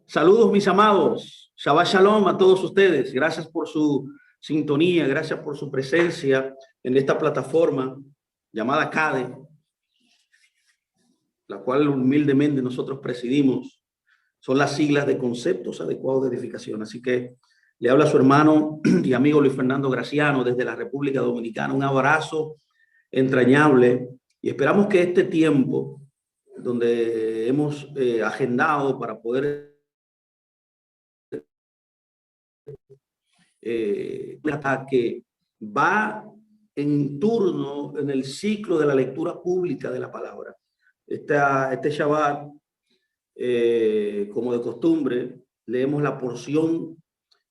Saludos, mis amados. Shabbat Shalom a todos ustedes. Gracias por su sintonía, gracias por su presencia en esta plataforma llamada CADE, la cual humildemente nosotros presidimos. Son las siglas de Conceptos Adecuados de Edificación. Así que le habla su hermano y amigo Luis Fernando Graciano desde la República Dominicana. Un abrazo entrañable y esperamos que este tiempo donde hemos agendado para poder que va en turno en el ciclo de la lectura pública de la palabra. Este Shabbat, como de costumbre, leemos la porción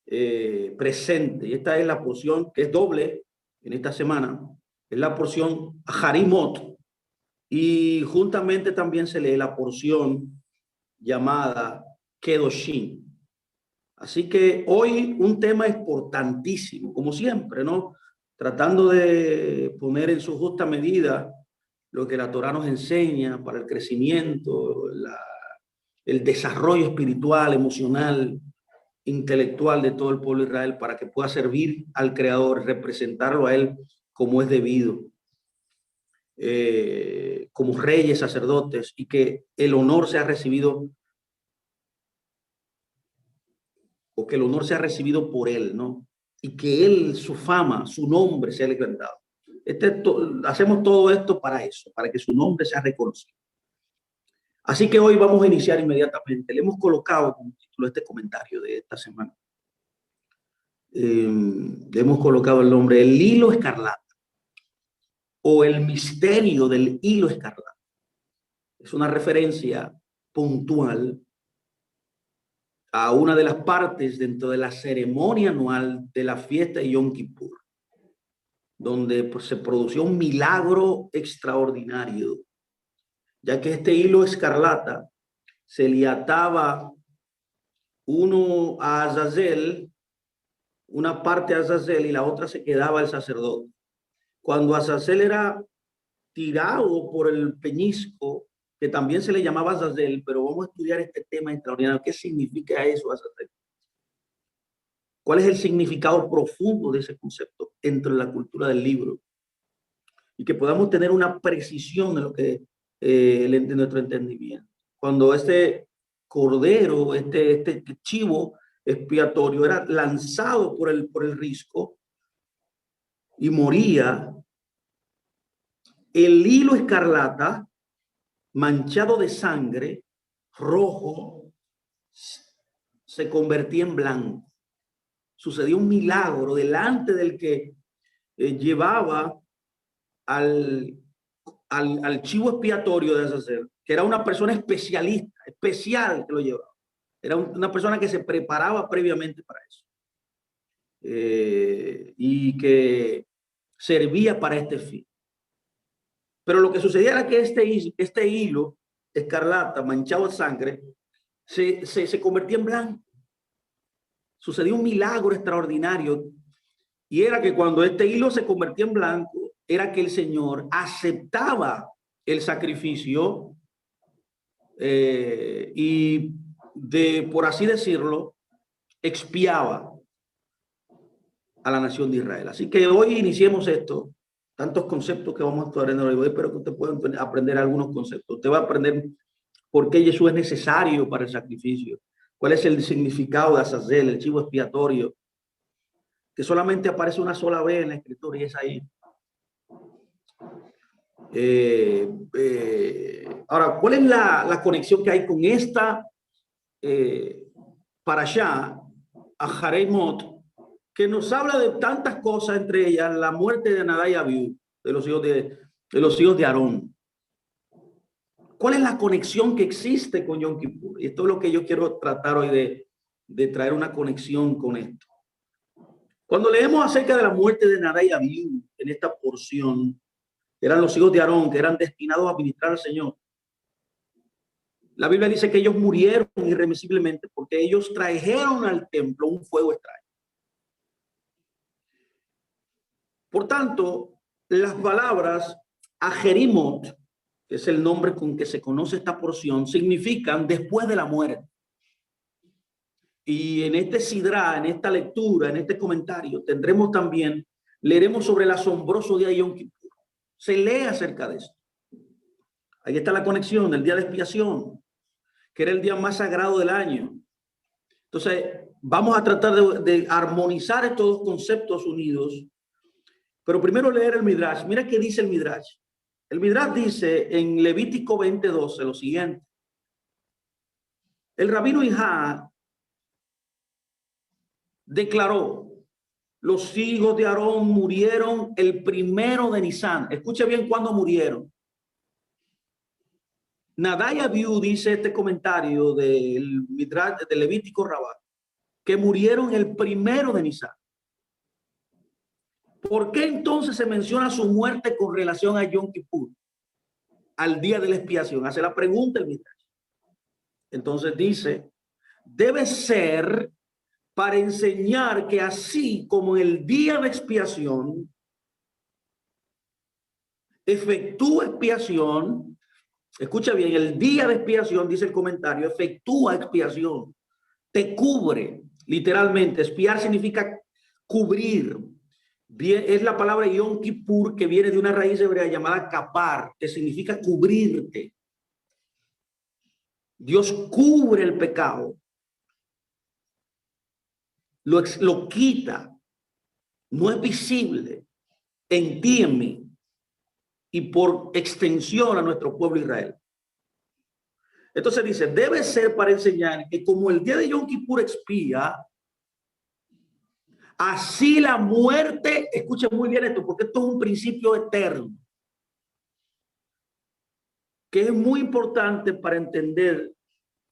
presente, y esta es la porción que es doble en esta semana, es la porción Harimot, y juntamente también se lee la porción llamada Kedoshim. Así que hoy un tema importantísimo, como siempre, ¿no? Tratando de poner en su justa medida lo que la Torá nos enseña para el crecimiento, el desarrollo espiritual, emocional, intelectual de todo el pueblo de Israel, para que pueda servir al Creador, representarlo a Él como es debido, como reyes, sacerdotes, y que el honor sea recibido, o que el honor sea recibido por Él, ¿no? Y que Él, su fama, su nombre sea levantado. Hacemos todo esto para eso, para que su nombre sea reconocido. Así que hoy vamos a iniciar inmediatamente. Le hemos colocado como título este comentario de esta semana. Le hemos colocado el nombre El Hilo Escarlata, o el misterio del hilo escarlata. Es una referencia puntual a una de las partes dentro de la ceremonia anual de la fiesta de Yom Kippur, donde se produció un milagro extraordinario, ya que este hilo escarlata se le ataba uno a Azazel, una parte a Azazel y la otra se quedaba al sacerdote. Cuando Azazel era tirado por el peñisco, que también se le llamaba Azazel, pero vamos a estudiar este tema extraordinario. ¿Qué significa eso, Azazel? ¿Cuál es el significado profundo de ese concepto dentro de la cultura del libro? Y que podamos tener una precisión de lo que de nuestro entendimiento. Cuando este cordero, este chivo expiatorio era lanzado por el risco y moría, el hilo escarlata manchado de sangre, rojo, se convertía en blanco. Sucedió un milagro delante del que llevaba al chivo expiatorio de Azazel, que era una persona especialista, especial que lo llevaba. Era una persona que se preparaba previamente para eso. Y que servía para este fin. Pero lo que sucedía era que este hilo escarlata, manchado de sangre, se convertía en blanco. Sucedió un milagro extraordinario, y era que cuando este hilo se convertía en blanco, era que el Señor aceptaba el sacrificio y por así decirlo, expiaba a la nación de Israel. Así que hoy iniciemos esto, tantos conceptos que vamos a estudiar en hoy. Espero que usted pueda aprender algunos conceptos. Usted va a aprender por qué Jesús es necesario para el sacrificio, cuál es el significado de Azazel, el chivo expiatorio, que solamente aparece una sola vez en la escritura y es ahí. Ahora, ¿cuál es la conexión que hay con esta parashá, Harimot, que nos habla de tantas cosas, entre ellas la muerte de Nadab y Abiú, de los hijos de Aarón? ¿Cuál es la conexión que existe con Yom Kippur? Y esto es lo que yo quiero tratar hoy de traer una conexión con esto. Cuando leemos acerca de la muerte de Nadab y Abiú en esta porción, eran los hijos de Aarón que eran destinados a ministrar al Señor. La Biblia dice que ellos murieron irremisiblemente porque ellos trajeron al templo un fuego extraño. Por tanto, las palabras Ajerimot, que es el nombre con que se conoce esta porción, significan después de la muerte. Y en este sidra, en esta lectura, en este comentario, tendremos también, leeremos sobre el asombroso día de Yom Kippur. Se lee acerca de esto. Ahí está la conexión del día de expiación, que era el día más sagrado del año. Entonces, vamos a tratar de armonizar estos dos conceptos unidos. Pero primero leer el Midrash. Mira qué dice el Midrash. El Midrash dice en Levítico 20:12 lo siguiente. El rabino Hillel declaró: los hijos de Aarón murieron el 1 de Nisan. Escuche bien cuándo murieron. Nadab y Abiú dice este comentario del Midrash de Levítico Rabá, que murieron el 1 de Nisan. ¿Por qué entonces se menciona su muerte con relación a Yom Kippur, al día de la expiación? Hace la pregunta el Midrash. Entonces dice, debe ser para enseñar que así como en el día de expiación efectúa expiación, escucha bien, el día de expiación, dice el comentario, efectúa expiación, te cubre, literalmente. Expiar significa cubrir. Bien, es la palabra Yom Kippur, que viene de una raíz hebrea llamada kapar, que significa cubrirte. Dios cubre el pecado, lo quita, no es visible en ti, en mí, y por extensión a nuestro pueblo Israel. Entonces dice, debe ser para enseñar que como el día de Yom Kippur expía, así la muerte, escuchen muy bien esto, porque esto es un principio eterno, que es muy importante para entender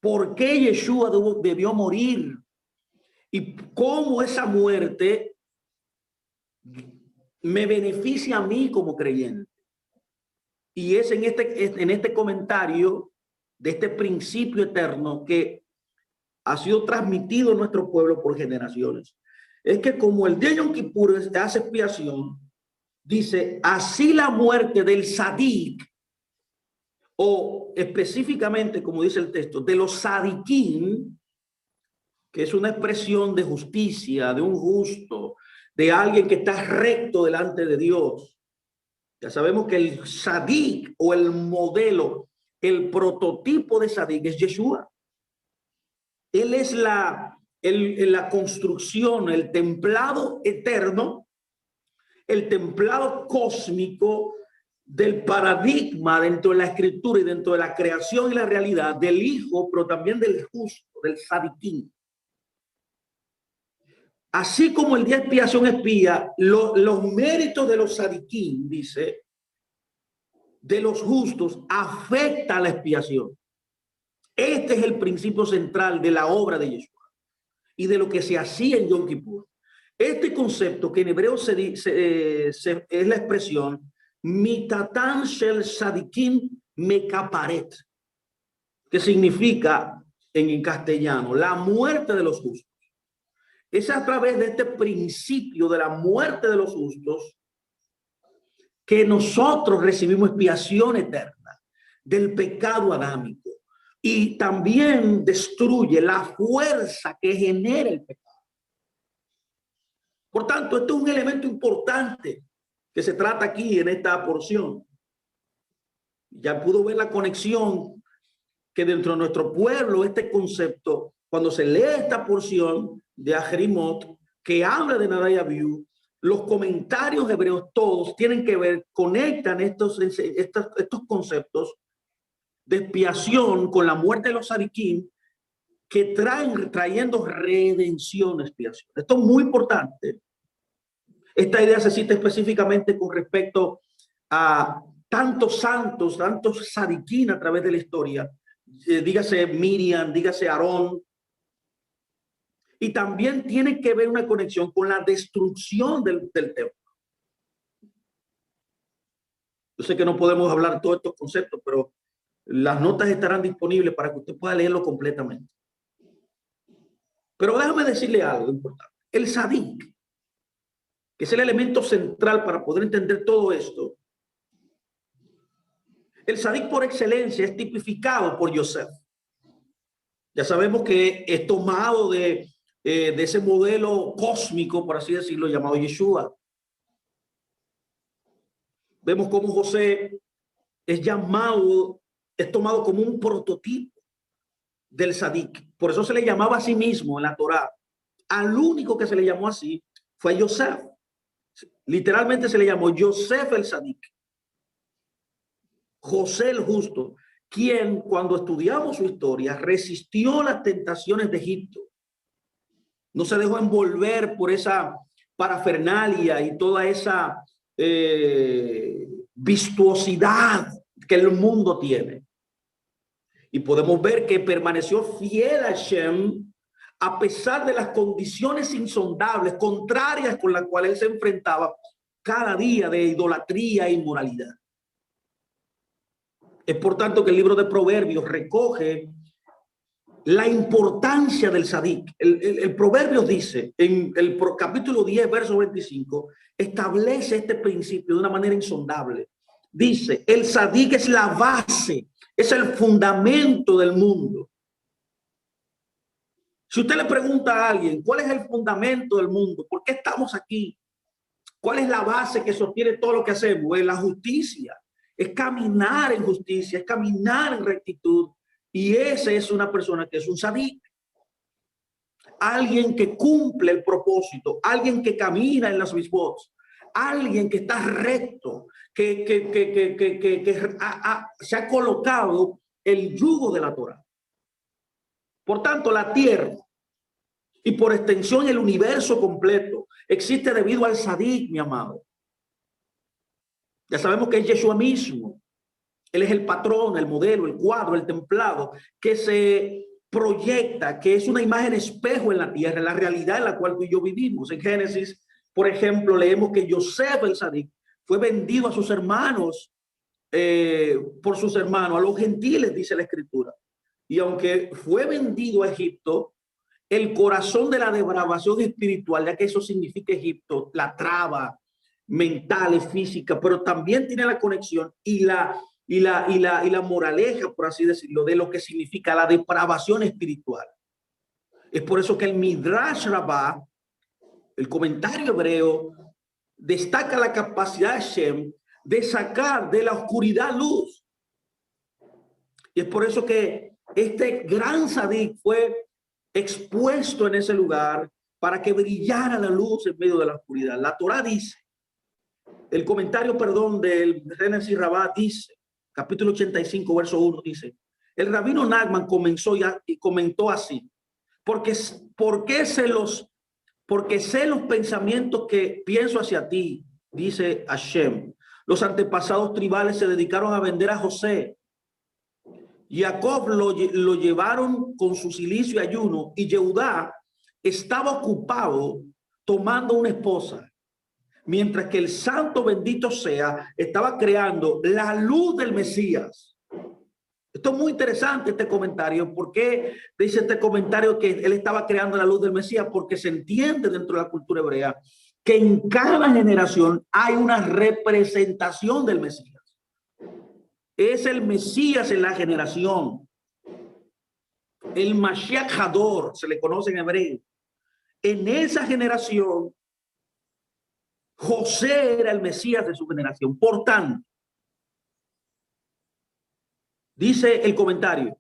por qué Yeshua debió morir y cómo esa muerte me beneficia a mí como creyente. Y es en este comentario de este principio eterno que ha sido transmitido en nuestro pueblo por generaciones. Es que como el día de Yom Kippur hace expiación, dice, así la muerte del Sadik, o específicamente, como dice el texto, de los Sadikim, que es una expresión de justicia, de un justo, de alguien que está recto delante de Dios. Ya sabemos que el Sadik o el modelo, el prototipo de Sadik es Yeshua. Él es la construcción, el templado eterno, el templado cósmico del paradigma dentro de la escritura y dentro de la creación y la realidad del Hijo, pero también del justo, del Sadiquín. Así como el día de expiación expía, los méritos de los Sadiquín, dice, de los justos, afecta a la expiación. Este es el principio central de la obra de Yeshua y de lo que se hacía en Yom Kippur. Este concepto, que en hebreo es la expresión mitatan shel sadikim mekaparet, que significa en castellano la muerte de los justos. Es a través de este principio de la muerte de los justos que nosotros recibimos expiación eterna del pecado adámico, y también destruye la fuerza que genera el pecado. Por tanto, esto es un elemento importante que se trata aquí en esta porción. Ya pudo ver la conexión que dentro de nuestro pueblo este concepto, cuando se lee esta porción de Ajerimot, que habla de Nadab y Abiú, los comentarios hebreos todos tienen que ver, conectan estos conceptos de expiación con la muerte de los Sadiquín, que trayendo redención, expiación. Esto es muy importante. Esta idea se cita específicamente con respecto a tantos santos, tantos Sadiquín a través de la historia. Dígase Miriam, dígase Aarón. Y también tiene que ver una conexión con la destrucción del templo. Yo sé que no podemos hablar de todos estos conceptos, pero las notas estarán disponibles para que usted pueda leerlo completamente. Pero déjame decirle algo importante. El Sadik, que es el elemento central para poder entender todo esto, el Sadik por excelencia es tipificado por Yosef. Ya sabemos que es tomado de ese modelo cósmico, por así decirlo, llamado Yeshua. Vemos cómo José es llamado, es tomado como un prototipo del Sadik. Por eso se le llamaba a sí mismo en la Torá. Al único que se le llamó así fue Yosef. Literalmente se le llamó Yosef el Sadik. José el justo, quien cuando estudiamos su historia resistió las tentaciones de Egipto. No se dejó envolver por esa parafernalia y toda esa vistuosidad que el mundo tiene. Y podemos ver que permaneció fiel a Hashem a pesar de las condiciones insondables, contrarias con las cuales él se enfrentaba cada día de idolatría e inmoralidad. Es por tanto que el libro de Proverbios recoge la importancia del Sadik. El Proverbios dice, en el capítulo 10, verso 25, establece este principio de una manera insondable. Dice, el Sadik es la base, es el fundamento del mundo. Si usted le pregunta a alguien, ¿cuál es el fundamento del mundo? ¿Por qué estamos aquí? ¿Cuál es la base que sostiene todo lo que hacemos? Es la justicia, es caminar en justicia, es caminar en rectitud. Y esa es una persona que es un sadik. Alguien que cumple el propósito, alguien que camina en las misbos, alguien que está recto, que se ha colocado el yugo de la Torah. Por tanto, la tierra y por extensión el universo completo existe debido al sadik, mi amado. Ya sabemos que es Yeshua mismo. Él es el patrón, el modelo, el cuadro, el templado que se proyecta, que es una imagen espejo en la tierra, en la realidad en la cual tú y yo vivimos. En Génesis, por ejemplo, leemos que Yosef el Sadik fue vendido a sus hermanos, por sus hermanos, a los gentiles, dice la escritura. Y aunque fue vendido a Egipto, el corazón de la depravación espiritual, ya que eso significa Egipto, la traba mental y física, pero también tiene la conexión y la moraleja, por así decirlo, de lo que significa la depravación espiritual. Es por eso que el Midrash Rabbah, el comentario hebreo, destaca la capacidad de Hashem de sacar de la oscuridad luz. Y es por eso que este gran Sadik fue expuesto en ese lugar para que brillara la luz en medio de la oscuridad. La Torah dice, el comentario, perdón, del Génesis Rabbah dice, capítulo 85, verso 1, dice, el rabino Nachman comentó así, porque sé los pensamientos que pienso hacia ti, dice Hashem. Los antepasados tribales se dedicaron a vender a José. Jacob lo llevaron con su silicio y ayuno, y Yehudá estaba ocupado tomando una esposa, mientras que el santo bendito sea estaba creando la luz del Mesías. Esto es muy interesante, este comentario. ¿Por qué dice este comentario que él estaba creando la luz del Mesías? Porque se entiende dentro de la cultura hebrea que en cada generación hay una representación del Mesías. Es el Mesías en la generación. El Mashiach Hador, se le conoce en hebreo. En esa generación, José era el Mesías de su generación. Por tanto, dice el comentario,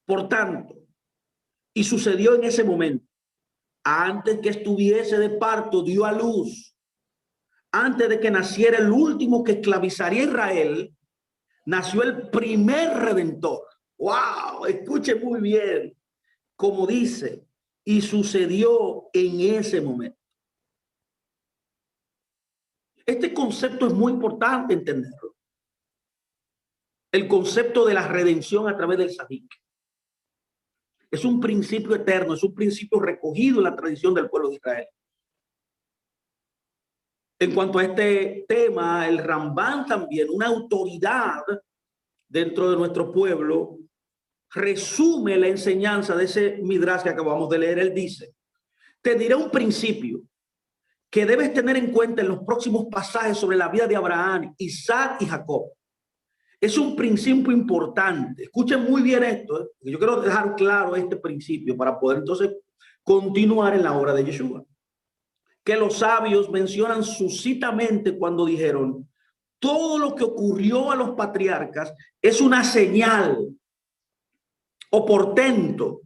por tanto, y sucedió en ese momento, antes que estuviese de parto, dio a luz, antes de que naciera el último que esclavizaría a Israel, nació el primer redentor. ¡Wow! Escuche muy bien, como dice, y sucedió en ese momento. Este concepto es muy importante entenderlo. El concepto de la redención a través del Sadik. Es un principio eterno, es un principio recogido en la tradición del pueblo de Israel. En cuanto a este tema, el Rambán también, una autoridad dentro de nuestro pueblo, resume la enseñanza de ese Midrash que acabamos de leer. Él dice, te diré un principio que debes tener en cuenta en los próximos pasajes sobre la vida de Abraham, Isaac y Jacob. Es un principio importante. Escuchen muy bien esto, yo quiero dejar claro este principio para poder entonces continuar en la obra de Yeshua. Que los sabios mencionan suscitamente cuando dijeron: todo lo que ocurrió a los patriarcas es una señal o portento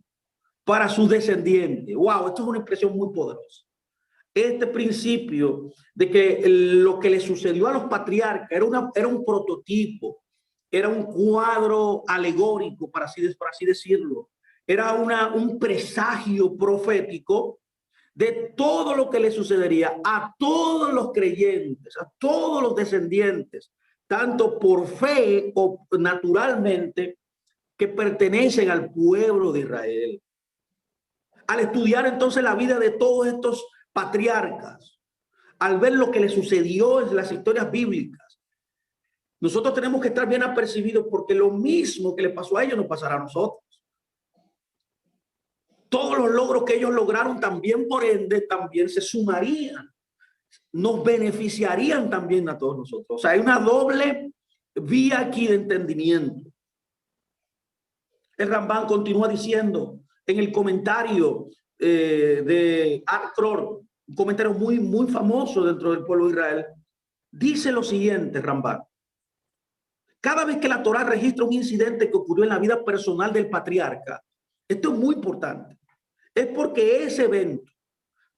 para sus descendientes. Wow, esto es una expresión muy poderosa. Este principio de que lo que le sucedió a los patriarcas era un prototipo, era un cuadro alegórico, por así decirlo. Era un presagio profético de todo lo que le sucedería a todos los creyentes, a todos los descendientes, tanto por fe o naturalmente, que pertenecen al pueblo de Israel. Al estudiar entonces la vida de todos estos patriarcas, al ver lo que le sucedió en las historias bíblicas, nosotros tenemos que estar bien apercibidos, porque lo mismo que le pasó a ellos nos pasará a nosotros. Todos los logros que ellos lograron también, por ende, también se sumarían, nos beneficiarían también a todos nosotros. O sea, hay una doble vía aquí de entendimiento. El Rambán continúa diciendo en el comentario de Ar-Kror, un comentario muy famoso dentro del pueblo de Israel, dice lo siguiente, Rambán: cada vez que la Torá registra un incidente que ocurrió en la vida personal del patriarca, esto es muy importante, es porque ese evento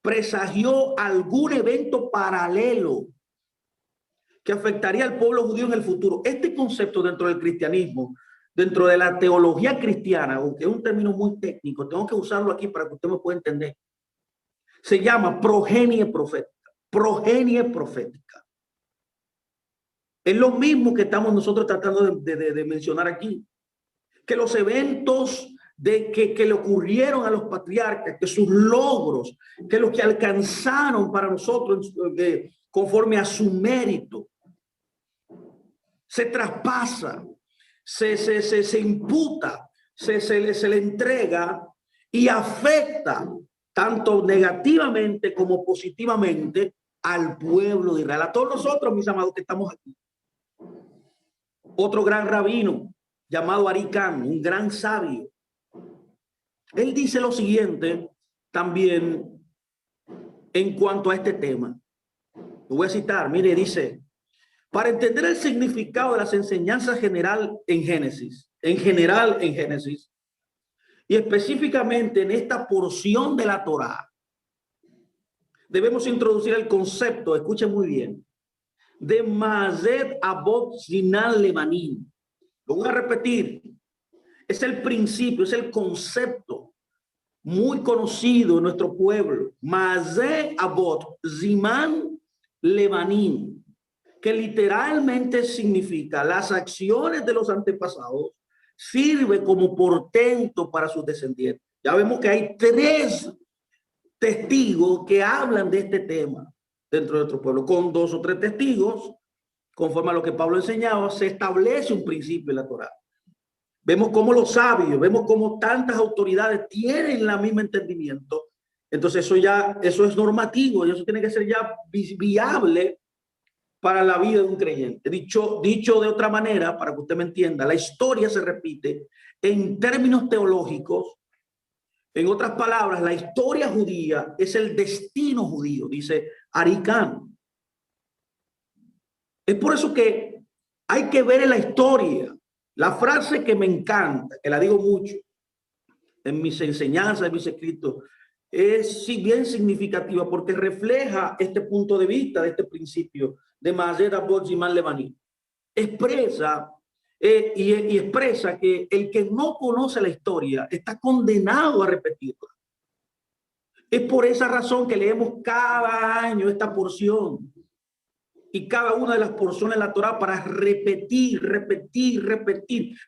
presagió algún evento paralelo que afectaría al pueblo judío en el futuro. Este concepto dentro del cristianismo, dentro de la teología cristiana, aunque es un término muy técnico, tengo que usarlo aquí para que usted me pueda entender, se llama progenie profética. Progenie profética. Es lo mismo que estamos nosotros tratando de mencionar aquí, que los eventos que le ocurrieron a los patriarcas, que sus logros, que los que alcanzaron para nosotros conforme a su mérito, se traspasa, se imputa, se le entrega y afecta tanto negativamente como positivamente al pueblo de Israel, a todos nosotros, mis amados, que estamos aquí. Otro gran rabino llamado Ari Kahn, un gran sabio, él dice lo siguiente también en cuanto a este tema. Lo voy a citar, mire, dice: para entender el significado de las enseñanzas en Génesis, y específicamente en esta porción de la Torá, debemos introducir el concepto, escuchen muy bien, de Mazet Abot Zinan Lebanim. Lo voy a repetir. Es el principio, es el concepto muy conocido en nuestro pueblo. Mazet Abot Ziman Lebanim, que literalmente significa las acciones de los antepasados, sirve como portento para sus descendientes. Ya vemos que hay 3 testigos que hablan de este tema dentro de nuestro pueblo. Con 2 o 3 testigos, conforme a lo que Pablo enseñaba, se establece un principio en la Torá. Vemos cómo los sabios, vemos cómo tantas autoridades tienen el mismo entendimiento. Entonces eso es normativo, y eso tiene que ser ya viable para la vida de un creyente. Dicho de otra manera, para que usted me entienda, la historia se repite en términos teológicos. En otras palabras, la historia judía es el destino judío, dice Ari Kahn. Es por eso que hay que ver en la historia. La frase que me encanta, que la digo mucho en mis enseñanzas, en mis escritos, es bien significativa, porque refleja este punto de vista de este principio de Mazet Abot Ziman Lebanim. Expresa y expresa que el que no conoce la historia está condenado a repetirla. Es por esa razón que leemos cada año esta porción y cada una de las porciones de la Torá, para repetir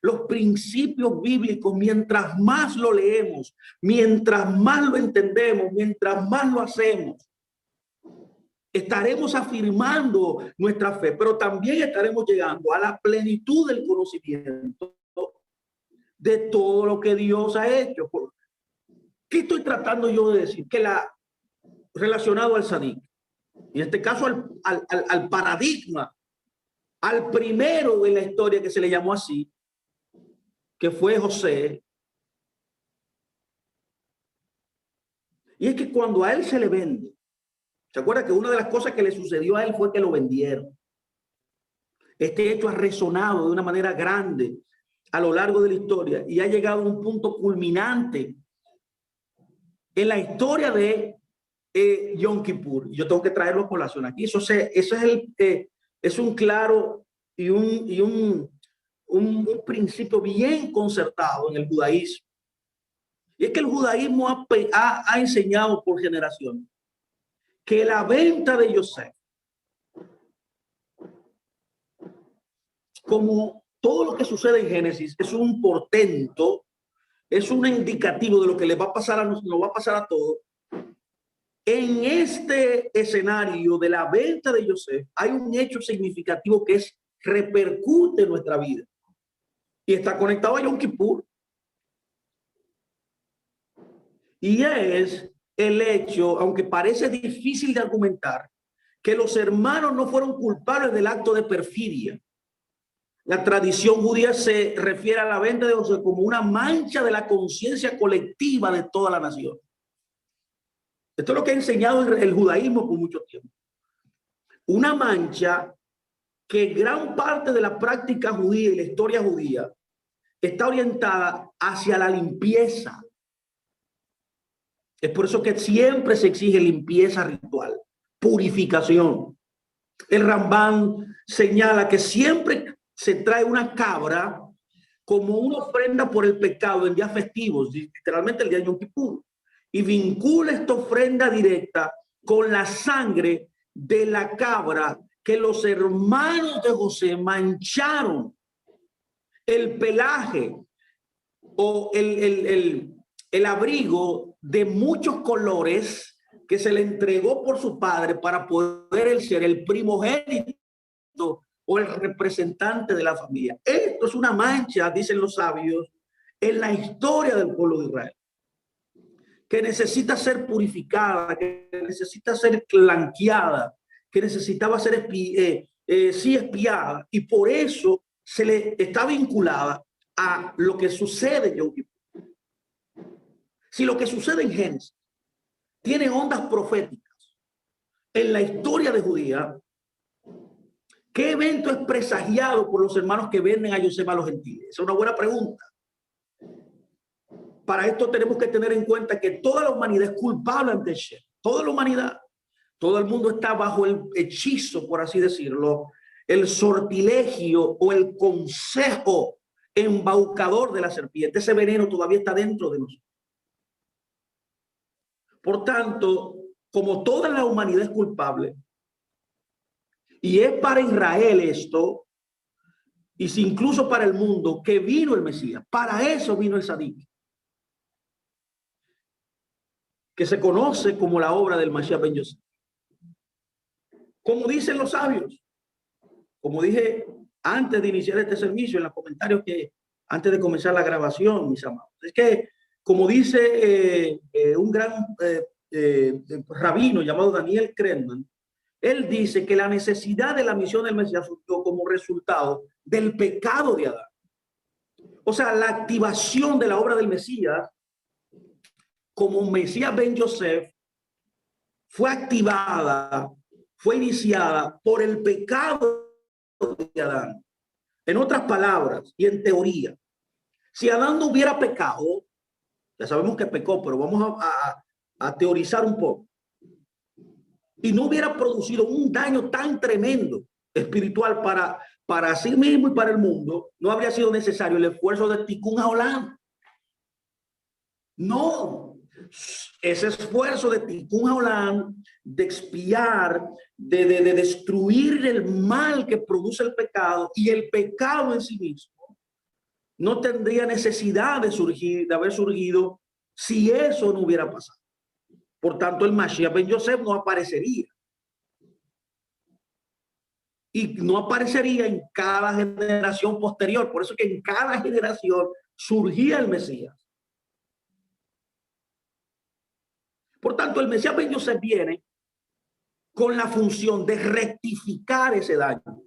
los principios bíblicos. Mientras más lo leemos, mientras más lo entendemos, mientras más lo hacemos, estaremos afirmando nuestra fe, pero también estaremos llegando a la plenitud del conocimiento de todo lo que Dios ha hecho. ¿Qué estoy tratando yo de decir? Que relacionado al Sadik, en este caso al paradigma al primero en la historia que se le llamó así, que fue José. Y es que cuando a él se le vende, ¿se acuerda que una de las cosas que le sucedió a él fue que lo vendieron? Este hecho ha resonado de una manera grande a lo largo de la historia y ha llegado a un punto culminante en la historia de Yom Kippur. Yo tengo que traerlo a colación aquí. Eso es un claro y un principio bien concertado en el judaísmo. Y es que el judaísmo ha enseñado por generaciones que la venta de Yosef, como todo lo que sucede en Génesis, es un portento, es un indicativo de lo que le va a pasar a nosotros, nos va a pasar a todos. En este escenario de la venta de Yosef hay un hecho significativo que repercute en nuestra vida y está conectado a Yom Kippur. Y es el hecho, aunque parece difícil de argumentar, que los hermanos no fueron culpables del acto de perfidia. La tradición judía se refiere a la venta de José como una mancha de la conciencia colectiva de toda la nación. Esto es lo que ha enseñado el judaísmo por mucho tiempo. Una mancha que gran parte de la práctica judía y la historia judía está orientada hacia la limpieza. Es por eso que siempre se exige limpieza ritual, purificación. El Rambán señala que siempre se trae una cabra como una ofrenda por el pecado en días festivos, literalmente el día de Yom Kippur, y vincula esta ofrenda directa con la sangre de la cabra que los hermanos de José mancharon el pelaje o el abrigo de muchos colores que se le entregó por su padre para poder él ser el primogénito o el representante de la familia. Esto es una mancha, dicen los sabios, en la historia del pueblo de Israel, que necesita ser purificada, que necesita ser blanqueada, que necesitaba ser espiada, y por eso se le está vinculada a lo que sucede en Yom Kippur. Si lo que sucede en Génesis tiene ondas proféticas en la historia de Judía, ¿qué evento es presagiado por los hermanos que venden a Yosef a los gentiles? Es una buena pregunta. Para esto tenemos que tener en cuenta que toda la humanidad es culpable ante Shem. Toda la humanidad, todo el mundo está bajo el hechizo, por así decirlo, el sortilegio o el consejo embaucador de la serpiente. Ese veneno todavía está dentro de nosotros. Por tanto, como toda la humanidad es culpable, y es para Israel esto, y si incluso para el mundo, que vino el Mesías. Para eso vino el Sadik, que se conoce como la obra del Mashiach ben Yosef. Como dicen los sabios, como dije antes de iniciar este servicio, en los comentarios que antes de comenzar la grabación, mis amados, es que como dice un gran rabino llamado Daniel Krenman, él dice que la necesidad de la misión del Mesías surgió como resultado del pecado de Adán. O sea, la activación de la obra del Mesías como Mesías ben Yosef fue activada, fue iniciada por el pecado de Adán. En otras palabras y en teoría, si Adán no hubiera pecado, ya sabemos que pecó, pero vamos a teorizar un poco, y no hubiera producido un daño tan tremendo espiritual para sí mismo y para el mundo, no habría sido necesario el esfuerzo de Tikkun Haolam. No, ese esfuerzo de Tikkun Haolam, de expiar, de destruir el mal que produce el pecado y el pecado en sí mismo, no tendría necesidad de haber surgido si eso no hubiera pasado. Por tanto, el Mashiach ben Yosef no aparecería. Y no aparecería en cada generación posterior. Por eso que en cada generación surgía el Mesías. Por tanto, el Mesías ben Yosef viene con la función de rectificar ese daño,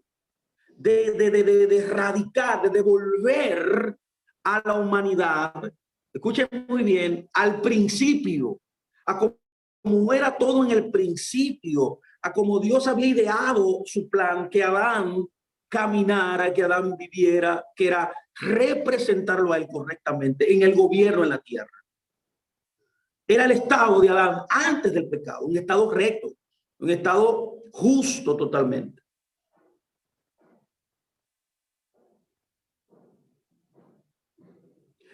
de erradicar, de devolver a la humanidad, escuchen muy bien, al principio, a como era todo en el principio, a como Dios había ideado su plan, que Adán caminara, que Adán viviera, que era representarlo a él correctamente en el gobierno en la tierra. Era el estado de Adán antes del pecado, un estado recto, un estado justo totalmente.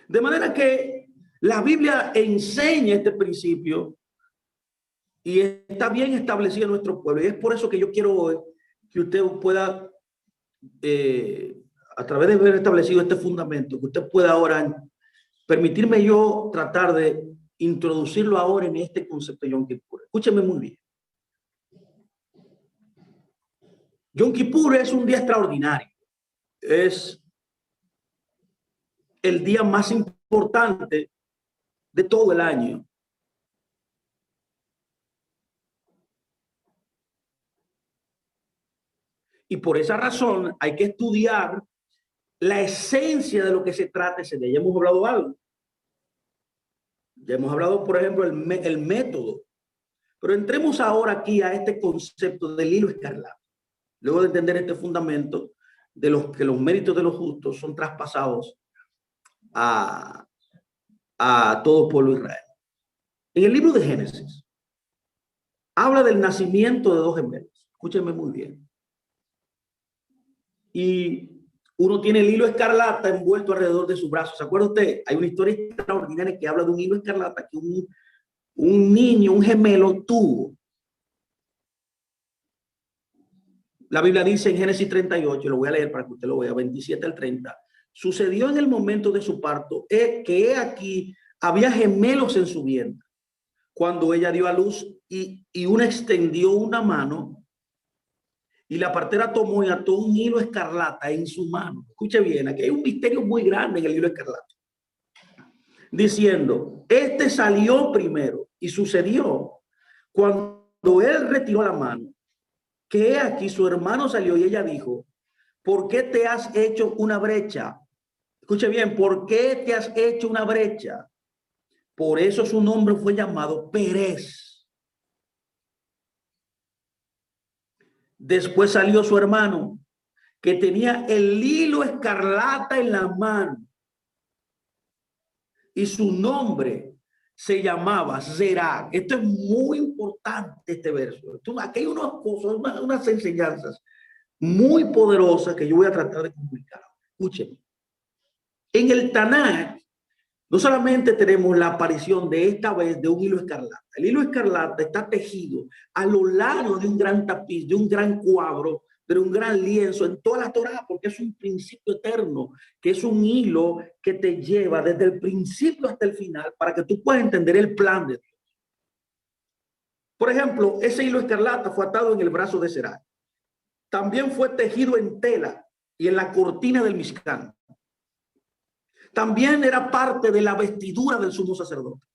De manera que la Biblia enseña este principio y está bien establecido en nuestro pueblo. Y es por eso que yo quiero hoy que usted pueda, a través de haber establecido este fundamento, que usted pueda ahora permitirme yo tratar de introducirlo ahora en este concepto de Yom Kippur. Escúcheme muy bien. Yom Kippur es un día extraordinario. Es el día más importante de todo el año. Y por esa razón hay que estudiar la esencia de lo que se trata ese día. Ya hemos hablado algo. Ya hemos hablado, por ejemplo, el método. Pero entremos ahora aquí a este concepto del hilo escarlata. Luego de entender este fundamento de los que los méritos de los justos son traspasados a todo pueblo de Israel. En el libro de Génesis habla del nacimiento de dos gemelos. Escúchenme muy bien. Y uno tiene el hilo escarlata envuelto alrededor de su brazo. ¿Se acuerda usted? Hay una historia extraordinaria que habla de un hilo escarlata que un niño, un gemelo tuvo. La Biblia dice en Génesis 38, lo voy a leer para que usted lo vea, 27 al 30. Sucedió en el momento de su parto que aquí había gemelos en su vientre. Cuando ella dio a luz y una extendió una mano y la partera tomó y ató un hilo escarlata en su mano. Escuche bien, aquí hay un misterio muy grande en el hilo escarlata. Diciendo, este salió primero y sucedió cuando él retiró la mano, que aquí su hermano salió y ella dijo, ¿por qué te has hecho una brecha? Escuche bien, ¿por qué te has hecho una brecha? Por eso su nombre fue llamado Pérez. Después salió su hermano, que tenía el hilo escarlata en la mano. Y su nombre se llamaba Zerah. Esto es muy importante, este verso. Aquí hay unas cosas, unas enseñanzas muy poderosas que yo voy a tratar de comunicar. Escuchen. En el Tanakh, no solamente tenemos la aparición de esta vez de un hilo escarlata. El hilo escarlata está tejido a lo largo de un gran tapiz, de un gran cuadro, de un gran lienzo en toda la Torá, porque es un principio eterno, que es un hilo que te lleva desde el principio hasta el final para que tú puedas entender el plan de Dios. Por ejemplo, ese hilo escarlata fue atado en el brazo de Será. También fue tejido en tela y en la cortina del Mishkan. También era parte de la vestidura del sumo sacerdote.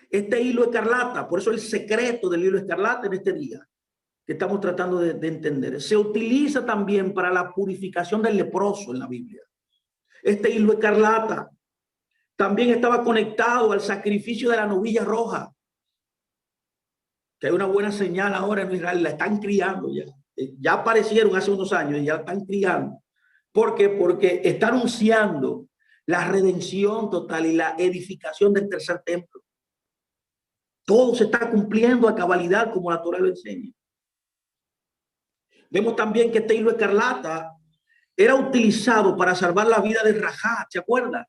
Este hilo escarlata, por eso el secreto del hilo escarlata en este día, que estamos tratando de entender, se utiliza también para la purificación del leproso en la Biblia. Este hilo escarlata también estaba conectado al sacrificio de la novilla roja, que hay una buena señal ahora en Israel, la están criando ya. Ya aparecieron hace unos años y ya la están criando. ¿Por qué? Porque está anunciando la redención total y la edificación del tercer templo. Todo se está cumpliendo a cabalidad como la Torá lo enseña. Vemos también que este hilo escarlata era utilizado para salvar la vida de Rahab. ¿Se acuerdan?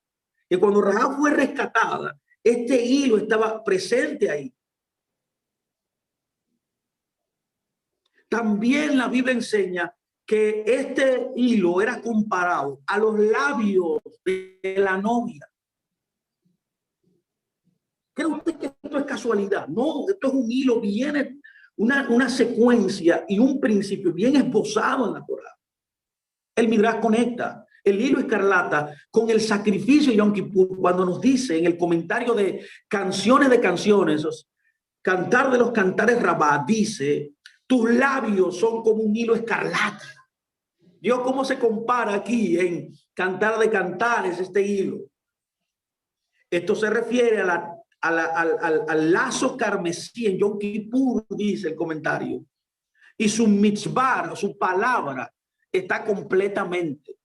Que cuando Rahab fue rescatada, este hilo estaba presente ahí. También la Biblia enseña que este hilo era comparado a los labios de la novia. ¿Cree usted que esto es casualidad? No, esto es un hilo bien, una secuencia y un principio bien esbozado en la Torá. El Midrash conecta el hilo escarlata con el sacrificio de Yom Kippur cuando nos dice en el comentario de canciones, Cantar de los Cantares Rabá, dice, tus labios son como un hilo escarlata. Dios, ¿cómo se compara aquí en Cantar de Cantares este hilo? Esto se refiere al lazo carmesí en Yom Kippur, dice el comentario. Y su mitzvah, su palabra, está completamente.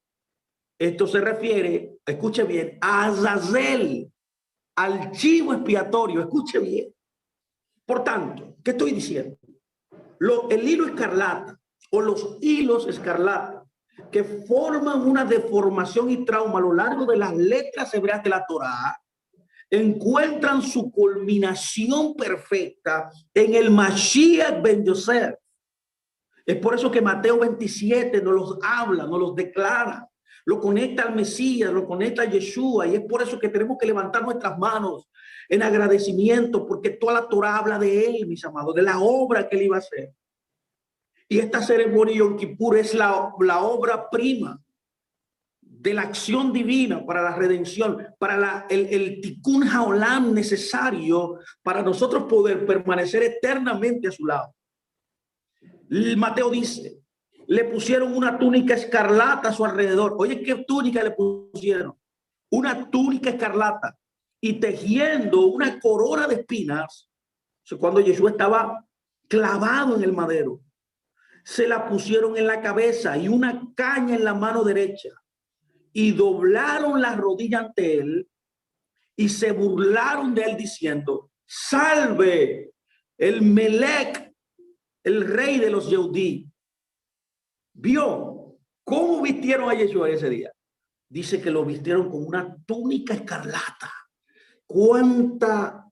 Esto se refiere, escuche bien, a Azazel, al chivo expiatorio. Escuche bien. Por tanto, ¿qué estoy diciendo? El hilo escarlata o los hilos escarlata que forman una deformación y trauma a lo largo de las letras hebreas de la Torá encuentran su culminación perfecta en el Mashiach ben Yosef. Es por eso que Mateo 27 nos los habla, nos los declara, lo conecta al Mesías, lo conecta a Yeshua, y es por eso que tenemos que levantar nuestras manos en agradecimiento, porque toda la Torá habla de él, mis amados, de la obra que él iba a hacer. Y esta ceremonia Yom Kippur es la obra prima de la acción divina para la redención, para el tikkun haolam necesario para nosotros poder permanecer eternamente a su lado. Mateo dice, le pusieron una túnica escarlata a su alrededor. Oye, ¿qué túnica le pusieron? Una túnica escarlata y tejiendo una corona de espinas. O sea, cuando Yeshua estaba clavado en el madero, se la pusieron en la cabeza y una caña en la mano derecha, y doblaron la rodilla ante él y se burlaron de él diciendo, salve el Melec, el rey de los Yehudí. ¿Vio cómo vistieron a Yeshua ese día? Dice que lo vistieron con una túnica escarlata. Cuánta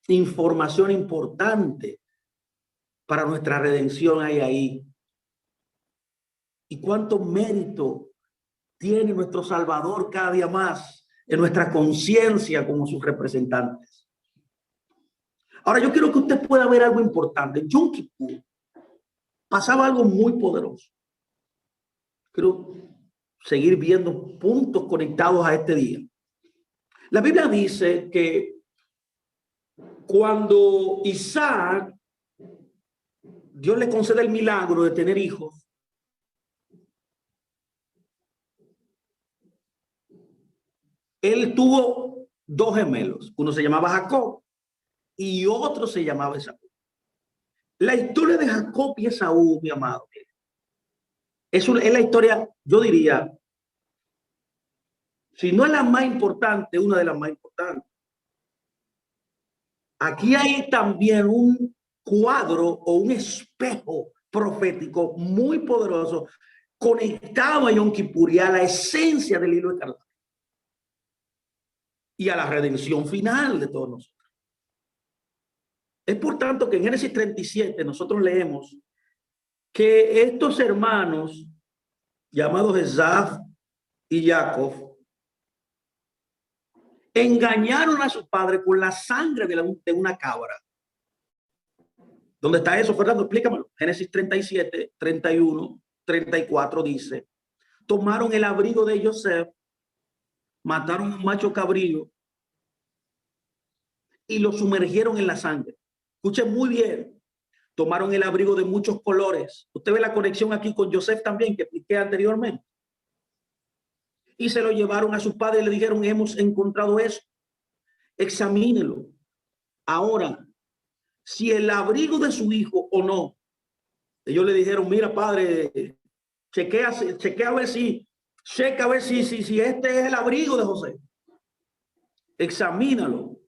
información importante para nuestra redención hay ahí. Y cuánto mérito tiene nuestro Salvador cada día más en nuestra conciencia como sus representantes. Ahora, yo quiero que usted pueda ver algo importante. En Yom Kippur pasaba algo muy poderoso. Quiero seguir viendo puntos conectados a este día. La Biblia dice que cuando Isaac, Dios le concede el milagro de tener hijos, él tuvo dos gemelos. Uno se llamaba Jacob y otro se llamaba Esaú. La historia de Jacob y Esaú, mi amado, es la historia, yo diría, si no es la más importante, una de las más importantes. Aquí hay también un cuadro o un espejo profético muy poderoso conectado a Yom Kippur y a la esencia del hilo escarlata y a la redención final de todos nosotros. Es por tanto que en Génesis 37 nosotros leemos que estos hermanos llamados Esaf y Jacob engañaron a su padre con la sangre de una cabra. ¿Dónde está eso, Fernando? Explícamelo. Génesis 37, 31, 34 dice, tomaron el abrigo de Joseph, mataron a un macho cabrío y lo sumergieron en la sangre. Escuchen muy bien. Tomaron el abrigo de muchos colores. Usted ve la conexión aquí con Joseph también, que expliqué anteriormente. Y se lo llevaron a su padre y le dijeron, hemos encontrado eso. Examínelo. Ahora, si el abrigo de su hijo o no. Ellos le dijeron, mira, padre, chequea a ver si este es el abrigo de José. Examínalo.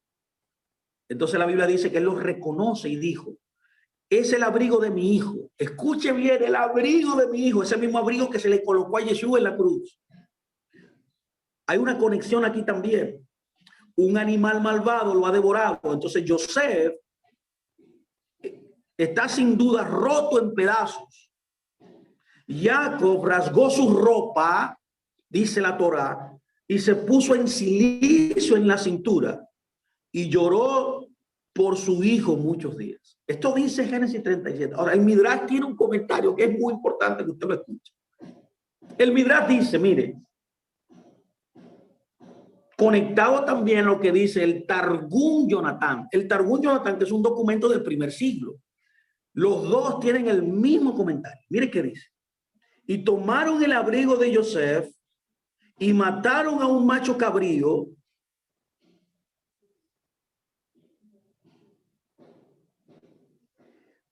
Entonces la Biblia dice que él lo reconoce y dijo, es el abrigo de mi hijo. Escuche bien, el abrigo de mi hijo, ese mismo abrigo que se le colocó a Yeshua en la cruz. Hay una conexión aquí también. Un animal malvado lo ha devorado. Entonces Joseph está sin duda roto en pedazos. Jacob rasgó su ropa, dice la Torá, y se puso en silicio en la cintura y lloró por su hijo muchos días. Esto dice Génesis 37. Ahora, el Midrash tiene un comentario que es muy importante que usted lo escuche. El Midrash dice, mire, conectado también lo que dice el Targum Jonatán. El Targum Jonatán, que es un documento del primer siglo. Los dos tienen el mismo comentario. Mire qué dice. y tomaron el abrigo de Joseph y mataron a un macho cabrío.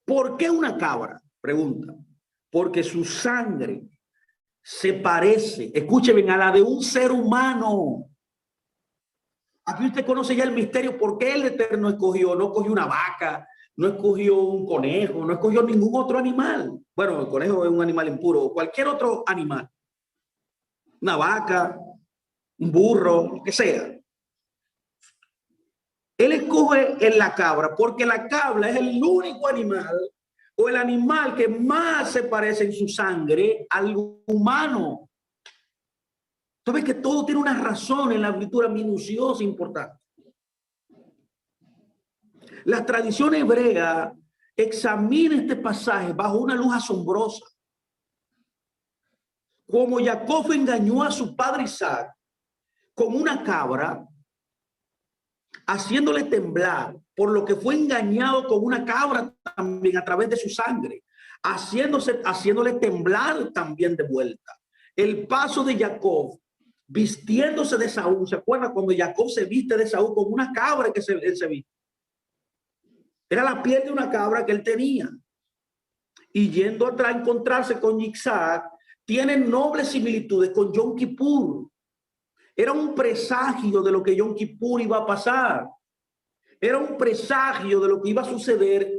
¿Por qué una cabra? Pregunta. Porque su sangre se parece, escúcheme, a la de un ser humano. Aquí usted conoce ya el misterio. ¿Por qué el Eterno escogió? No escogió una vaca, no escogió un conejo, no escogió ningún otro animal. Bueno, el conejo es un animal impuro, cualquier otro animal. Una vaca, un burro, lo que sea. Él escoge en la cabra porque la cabra es el único animal o el animal que más se parece en su sangre al humano. Entonces que todo tiene una razón en la escritura minuciosa e importante. La tradición hebrea examina este pasaje bajo una luz asombrosa. Como Jacob engañó a su padre Isaac con una cabra, haciéndole temblar, por lo que fue engañado con una cabra también a través de su sangre, haciéndole temblar también de vuelta. El paso de Jacob vistiéndose de Saúl, ¿se acuerdan cuando Jacob se viste de Saúl con una cabra que él se viste? Era la piel de una cabra que él tenía. Y yendo atrás a encontrarse con Isaac, tiene nobles similitudes con Yom Kippur. Era un presagio de lo que Yom Kippur iba a pasar. Era un presagio de lo que iba a suceder,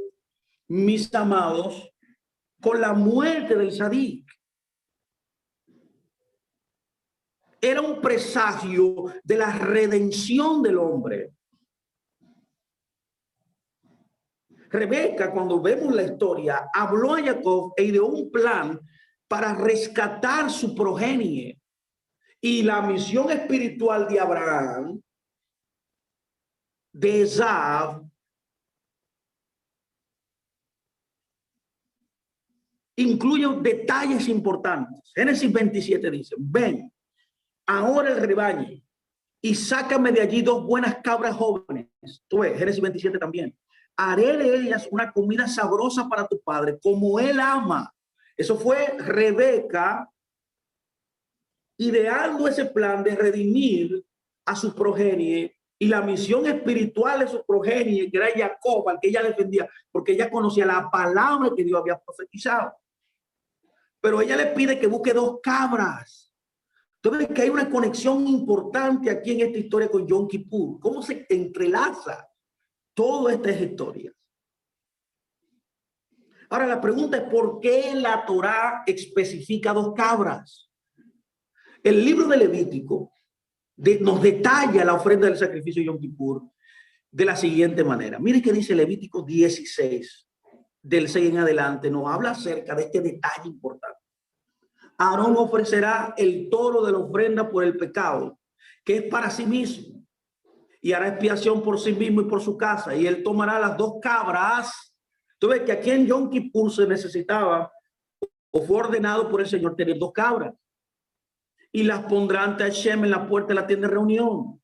mis amados, con la muerte del Sadik. Era un presagio de la redención del hombre. Rebeca, cuando vemos la historia, habló a Jacob e ideó un plan para rescatar su progenie. Y la misión espiritual de Abraham, de Esaú, incluye detalles importantes. Génesis 27 dice: ven ahora el rebaño y sácame de allí 2 buenas cabras jóvenes. Tú ves, Génesis 27 también. Haré de ellas una comida sabrosa para tu padre, como él ama. Eso fue Rebeca ideando ese plan de redimir a su progenie y la misión espiritual de su progenie, que era Jacob, al que ella defendía, porque ella conocía la palabra que Dios había profetizado. Pero ella le pide que busque 2 cabras. Entonces, que hay una conexión importante aquí en esta historia con Yom Kippur. ¿Cómo se entrelaza todas estas historias? Ahora, la pregunta es: ¿por qué la Torá especifica 2 cabras? El libro de Levítico nos detalla la ofrenda del sacrificio de Yom Kippur de la siguiente manera. Mire que dice Levítico 16, del 6 en adelante, nos habla acerca de este detalle importante. Aarón ofrecerá el toro de la ofrenda por el pecado, que es para sí mismo, y hará expiación por sí mismo y por su casa, y él tomará las 2 cabras. Tú ves que aquí en Yom Kippur se necesitaba, o fue ordenado por el Señor, tener 2 cabras, y las pondrá ante Hashem en la puerta de la tienda de reunión.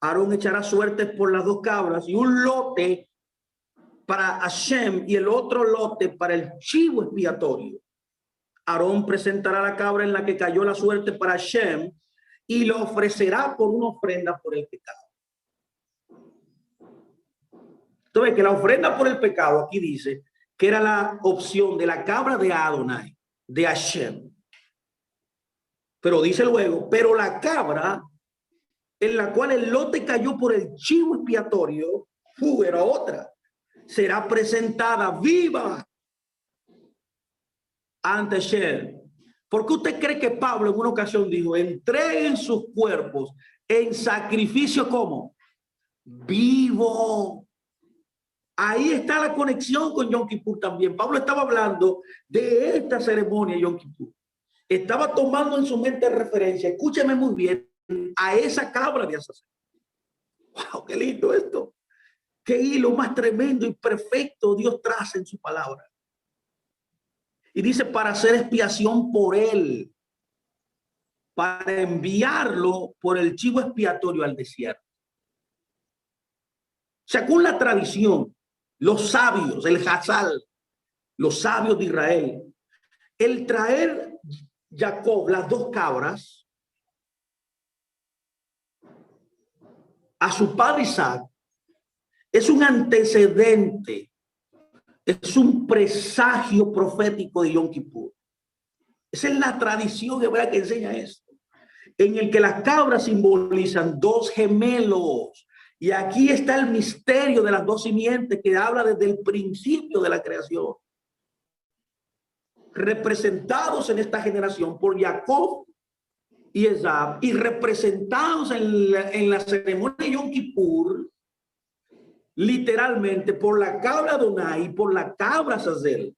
Aarón echará suertes por las 2 cabras, y un lote para Hashem y el otro lote para el chivo expiatorio. Aarón presentará la cabra en la que cayó la suerte para Hashem y lo ofrecerá por una ofrenda por el pecado. Entonces, que la ofrenda por el pecado aquí dice que era la opción de la cabra de Adonai, de Hashem. Pero dice luego, pero la cabra en la cual el lote cayó por el chivo expiatorio, era otra. Será presentada viva ante Hashem. ¿Por qué usted cree que Pablo en una ocasión dijo: entreguen sus cuerpos en sacrificio como vivo? Ahí está la conexión con Yom Kippur también. Pablo estaba hablando de esta ceremonia Yom Kippur. Estaba tomando en su mente referencia, escúcheme muy bien, a esa cabra de Azazel. ¡Wow! ¡Qué lindo esto! ¡Qué hilo más tremendo y perfecto Dios traza en su palabra! Y dice: para hacer expiación por él, para enviarlo por el chivo expiatorio al desierto. Según la tradición, los sabios, el Hazal, los sabios de Israel, el traer Jacob las dos cabras a su padre Isaac es un antecedente, es un presagio profético de Yom Kippur. Esa es la tradición hebrea que enseña esto, en el que las cabras simbolizan dos gemelos. Y aquí está el misterio de las dos simientes que habla desde el principio de la creación, representados en esta generación por Jacob y Esaú, y representados en la ceremonia de Yom Kippur, literalmente por la cabra Adonai y por la cabra Azazel.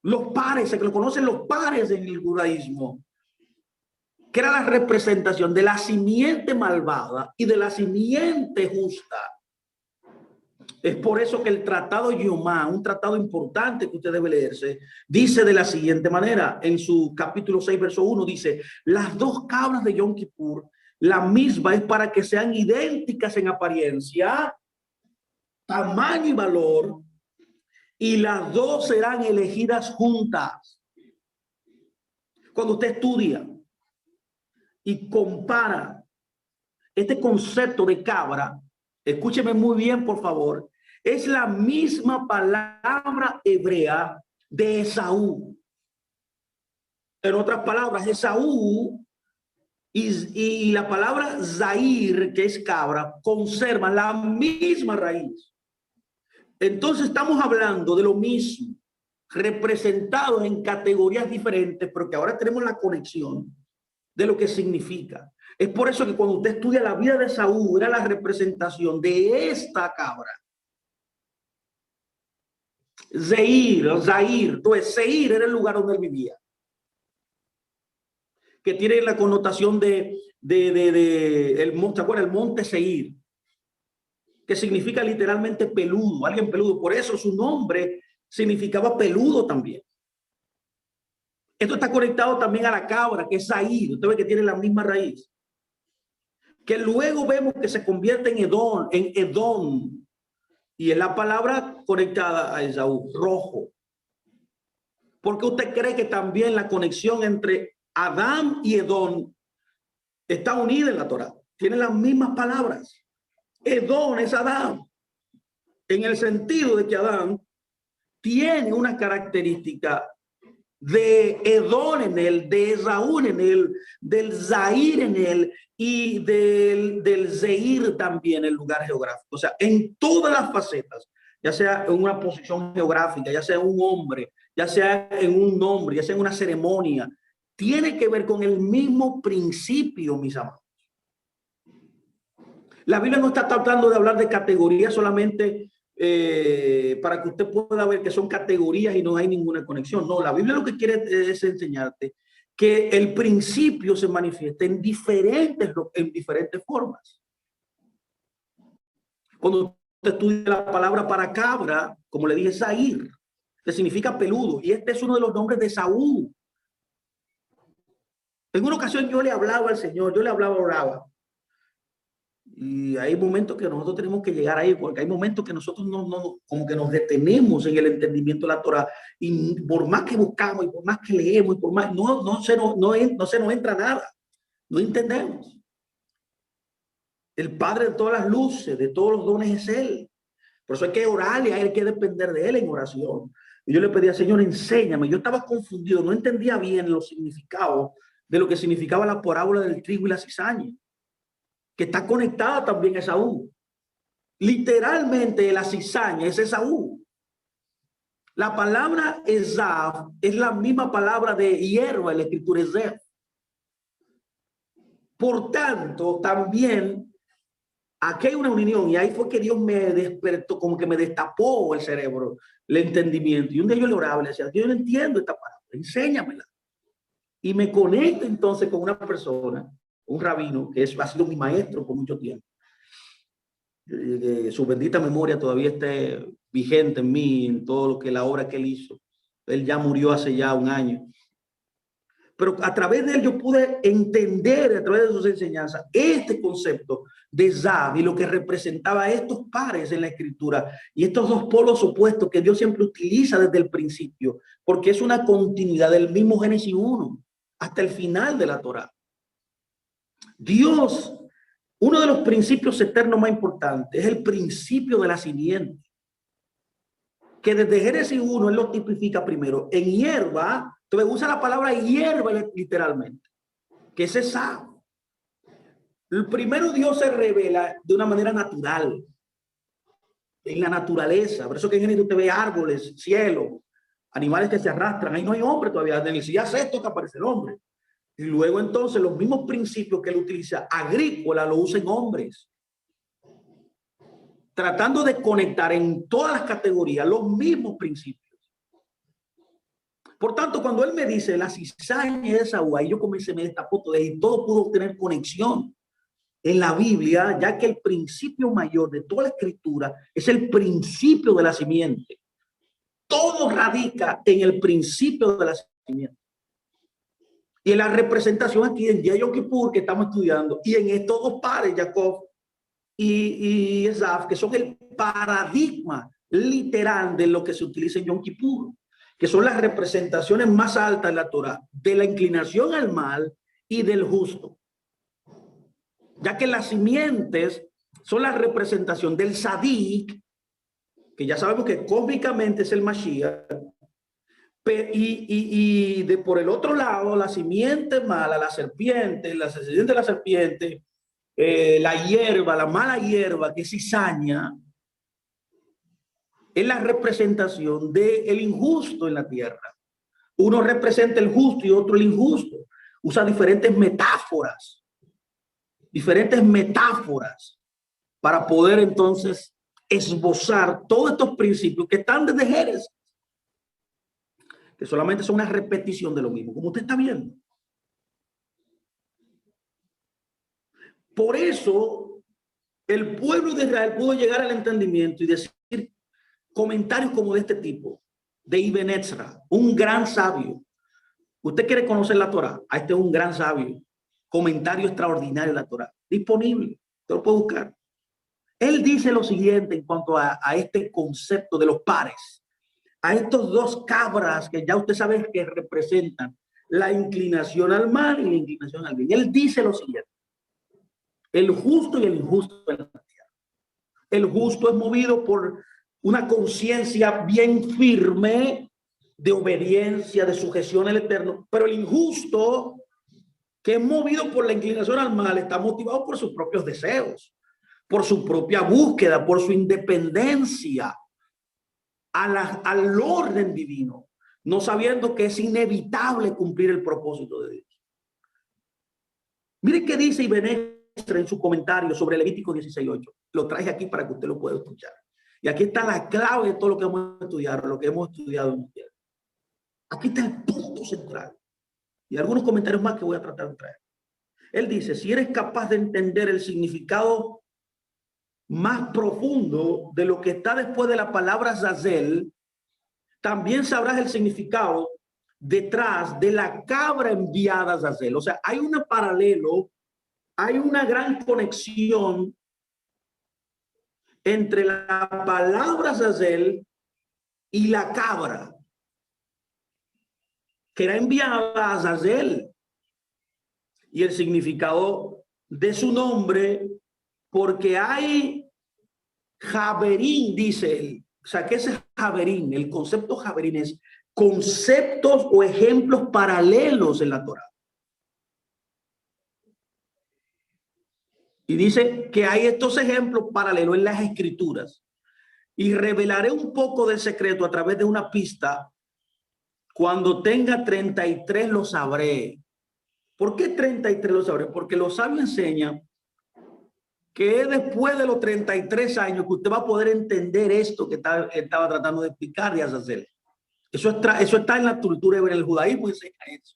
Los pares, se lo conocen los pares en el judaísmo, que era la representación de la simiente malvada y de la simiente justa. Es por eso que el tratado Yomá, un tratado importante que usted debe leerse, dice de la siguiente manera, en su capítulo 6, verso 1, dice: las dos cabras de Yom Kippur, la misma es para que sean idénticas en apariencia, tamaño y valor, y las dos serán elegidas juntas. Cuando usted estudia y compara este concepto de cabra, escúcheme muy bien, por favor, es la misma palabra hebrea de Esaú. En otras palabras, Esaú y la palabra Zair, que es cabra, conservan la misma raíz. Entonces estamos hablando de lo mismo, representados en categorías diferentes, pero que ahora tenemos la conexión de lo que significa. Es por eso que cuando usted estudia la vida de Saúl, era la representación de esta cabra. Zair, entonces Seir era el lugar donde él vivía, que tiene la connotación de el monte, ¿se acuerdan? El monte Seir, que significa literalmente peludo, alguien peludo. Por eso su nombre significaba peludo también. Esto está conectado también a la cabra, que es Zair. Usted ve que tiene la misma raíz, que luego vemos que se convierte en Edom, y es la palabra conectada a Esaú, rojo. ¿Por qué usted cree que también la conexión entre Adán y Edom está unida en la Torá? Tiene las mismas palabras. Edom es Adán, en el sentido de que Adán tiene una característica de Edom en él, de Esaú en él, del Zair en él y del Zeir también en el lugar geográfico. O sea, en todas las facetas, ya sea en una posición geográfica, ya sea un hombre, ya sea en un nombre, ya sea en una ceremonia, tiene que ver con el mismo principio, mis amados. La Biblia no está tratando de hablar de categorías solamente para que usted pueda ver que son categorías y no hay ninguna conexión. No, la Biblia lo que quiere es enseñarte que el principio se manifiesta en diferentes formas. Cuando usted estudia la palabra para cabra, como le dije, Zair, que significa peludo, y este es uno de los nombres de Saúl. En una ocasión yo le hablaba al Señor, oraba. Y hay momentos que nosotros tenemos que llegar ahí, porque hay momentos que nosotros no como que nos detenemos en el entendimiento de la Torá, y por más que buscamos, y por más que leemos, y por más, no se nos entra nada, no entendemos. El Padre de todas las luces, de todos los dones es Él. Por eso hay que orarle a Él, hay que depender de Él en oración. Y yo le pedía: Señor, enséñame. Yo estaba confundido, no entendía bien los significados de lo que significaba la parábola del trigo y la cizaña, que está conectada también a Esaú. Literalmente la cizaña es Esaú. La palabra Esav es la misma palabra de hierba en la escritura Ezef. Por tanto, también aquí hay una unión, y ahí fue que Dios me despertó, como que me destapó el cerebro, el entendimiento. Y un día yo le oraba, le decía: yo no entiendo esta palabra, enséñamela. Y me conecto entonces con una persona, un rabino, que ha sido mi maestro por mucho tiempo. Su bendita memoria todavía esté vigente en mí, en todo lo que la obra que él hizo. Él ya murió hace ya un año. Pero a través de él yo pude entender, a través de sus enseñanzas, este concepto de Zav y lo que representaba estos pares en la escritura y estos dos polos opuestos que Dios siempre utiliza desde el principio, porque es una continuidad del mismo Génesis 1. hasta el final de la Torá. Dios, uno de los principios eternos más importantes es el principio de la simiente, que desde Génesis 1 él lo tipifica primero en hierba. Entonces usa la palabra hierba literalmente, que es esa. El primero Dios se revela de una manera natural, en la naturaleza. Por eso que en Génesis usted ve árboles, cielo, animales que se arrastran. Ahí no hay hombre todavía. En el ya sexto que aparece el hombre. Y luego entonces los mismos principios que él utiliza agrícola lo usan hombres, tratando de conectar en todas las categorías los mismos principios. Por tanto, cuando él me dice la cizaña de Esaú, ahí yo comencé, me destapó todo y todo pudo tener conexión en la Biblia, ya que el principio mayor de toda la escritura es el principio de la simiente. Todo radica en el principio de la simiente. Y en la representación aquí en día Yom Kippur que estamos estudiando, y en estos dos pares, Jacob y Esaf, que son el paradigma literal de lo que se utiliza en Yom Kippur, que son las representaciones más altas de la Torah, de la inclinación al mal y del justo. Ya que las simientes son la representación del Sadik, que ya sabemos que cósmicamente es el Mashiach, y de por el otro lado, la simiente mala, la serpiente, la descendiente de la serpiente, la hierba, la mala hierba, que es cizaña, es la representación del injusto en la tierra. Uno representa el justo y otro el injusto. Usa diferentes metáforas para poder entonces esbozar todos estos principios que están desde Génesis, que solamente son una repetición de lo mismo, como usted está viendo. Por eso el pueblo de Israel pudo llegar al entendimiento y decir comentarios como de este tipo, de Ibn Ezra, un gran sabio. Usted quiere conocer la Torá, a este es un gran sabio, comentario extraordinario de la Torá, disponible, te lo puedo buscar. Él dice lo siguiente en cuanto a este concepto de los pares, a estos dos cabras que ya usted sabe que representan la inclinación al mal y la inclinación al bien. Él dice lo siguiente: el justo y el injusto en la tierra. El justo es movido por una conciencia bien firme de obediencia, de sujeción al Eterno, pero el injusto, que es movido por la inclinación al mal, está motivado por sus propios deseos, por su propia búsqueda, por su independencia al orden divino, no sabiendo que es inevitable cumplir el propósito de Dios. Mire qué dice Ibn Ezra en su comentario sobre Levítico 16:8. Lo traje aquí para que usted lo pueda escuchar. Y aquí está la clave de todo lo que vamos a estudiar, lo que hemos estudiado en el. Aquí está el punto central. Y algunos comentarios más que voy a tratar de traer. Él dice: si eres capaz de entender el significado más profundo de lo que está después de la palabra Zazel, también sabrás el significado detrás de la cabra enviada a Zazel. O sea, hay un paralelo, hay una gran conexión entre la palabra Zazel y la cabra que era enviada a Zazel, y el significado de su nombre, porque hay Javerín, dice él. O sea, ¿qué es Javerín? El concepto Javerín es conceptos o ejemplos paralelos en la Torá. Y dice que hay estos ejemplos paralelos en las escrituras. Y revelaré un poco del secreto a través de una pista. Cuando tenga 33 lo sabré. ¿Por qué 33 lo sabré? Porque los sabios enseñan que es después de los 33 años que usted va a poder entender esto que estaba tratando de explicar y hacer. Eso está en la cultura, en el judaísmo enseña eso.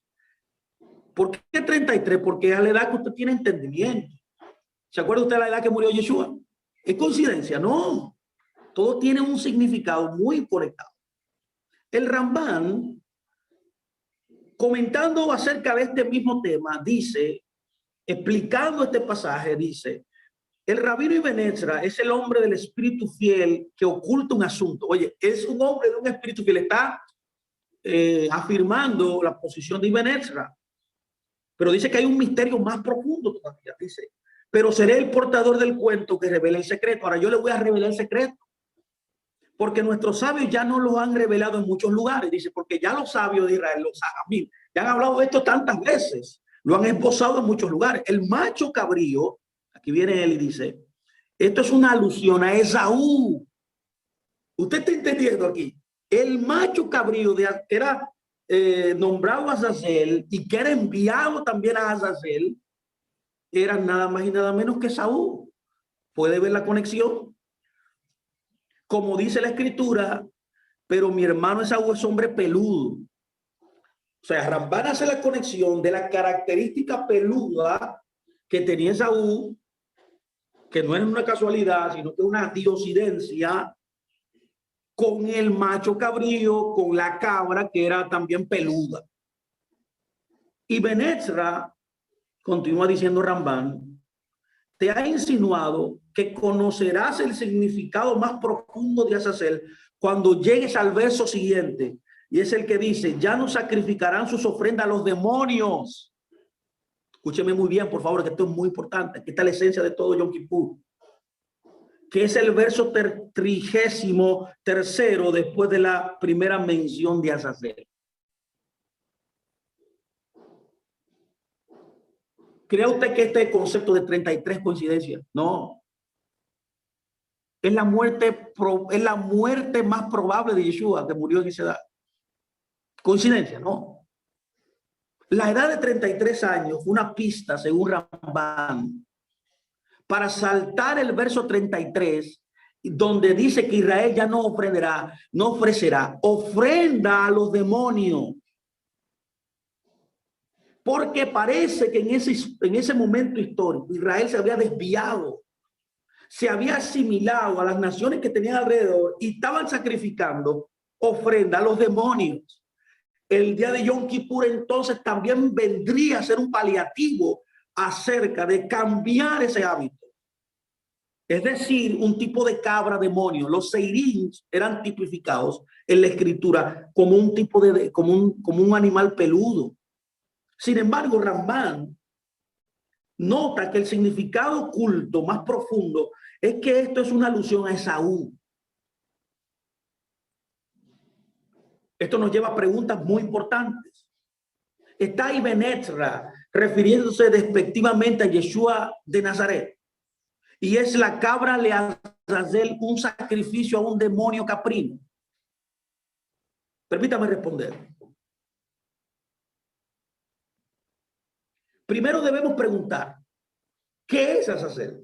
¿Por qué 33? Porque a la edad que usted tiene entendimiento. ¿Se acuerda usted de la edad que murió Yeshua? ¿Es coincidencia? No. Todo tiene un significado muy conectado. El Rambán, comentando acerca de este mismo tema, dice, explicando este pasaje, dice: el rabino Ibn Ezra es el hombre del espíritu fiel que oculta un asunto. Oye, es un hombre de un espíritu fiel. Está afirmando la posición de Ibn Ezra. Pero dice que hay un misterio más profundo todavía, dice. Pero seré el portador del cuento que revela el secreto. Ahora yo le voy a revelar el secreto. Porque nuestros sabios ya no lo han revelado en muchos lugares. Dice, porque ya los sabios de Israel, los Sajamim, ya han hablado de esto tantas veces. Lo han esbozado en muchos lugares. El macho cabrío, aquí viene él y dice, esto es una alusión a Esaú. ¿Usted está entendiendo aquí? El macho cabrío que era nombrado a Azazel y que era enviado también a Azazel, era nada más y nada menos que Esaú. ¿Puede ver la conexión? Como dice la escritura, pero mi hermano Esaú es hombre peludo. O sea, Rambán hace la conexión de la característica peluda que tenía Esaú, que no es una casualidad, sino que es una diosidencia, con el macho cabrío, con la cabra que era también peluda. Y Ben-Ezra, continúa diciendo Rambán, te ha insinuado que conocerás el significado más profundo de Azazel cuando llegues al verso siguiente, y es el que dice, ya no sacrificarán sus ofrendas a los demonios. Escúcheme muy bien, por favor, que esto es muy importante. Aquí está la esencia de todo Yom Kippur, que es el verso 33º después de la primera mención de Azazel. ¿Cree usted que este concepto de 33 coincidencia? No. Es la muerte más probable de Yeshua, que murió en esa edad. ¿Coincidencia? No. La edad de 33 años fue una pista, según Rambán, para saltar el verso 33, donde dice que Israel ya no ofrecerá ofrenda a los demonios. Porque parece que en ese momento histórico Israel se había desviado, se había asimilado a las naciones que tenían alrededor y estaban sacrificando ofrenda a los demonios. El día de Yom Kippur entonces también vendría a ser un paliativo acerca de cambiar ese hábito. Es decir, un tipo de cabra demonio. Los seirim eran tipificados en la escritura como un tipo como un animal peludo. Sin embargo, Rambán nota que el significado oculto más profundo es que esto es una alusión a Esaú. Esto nos lleva a preguntas muy importantes. ¿Está ahí Ben-Ezra refiriéndose despectivamente a Yeshua de Nazaret? ¿Y es la cabra le Azazel un sacrificio a un demonio caprino? Permítame responder. Primero debemos preguntar, ¿qué es Azazel?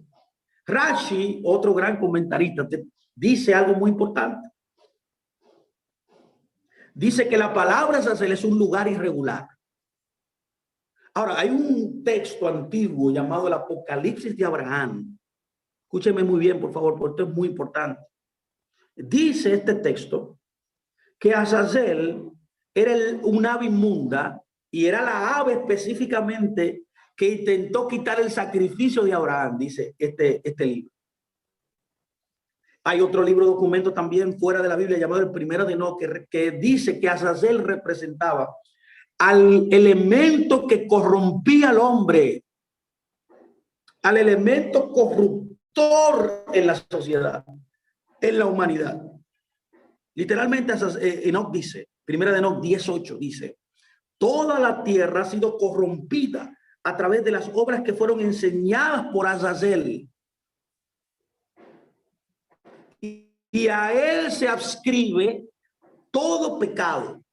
Rashi, otro gran comentarista, dice algo muy importante. Dice que la palabra Azazel es un lugar irregular. Ahora, hay un texto antiguo llamado el Apocalipsis de Abraham. Escúcheme muy bien, por favor, porque esto es muy importante. Dice este texto que Azazel era un ave inmunda y era la ave específicamente que intentó quitar el sacrificio de Abraham, dice este libro. Hay otro libro documento también fuera de la Biblia llamado el Primero de Enoc, que dice que Azazel representaba al elemento que corrompía al hombre, al elemento corruptor en la sociedad, en la humanidad. Literalmente Enoc dice, Primera de Enoc 10:8 dice, toda la tierra ha sido corrompida a través de las obras que fueron enseñadas por Azazel. Y a él se adscribe todo pecado.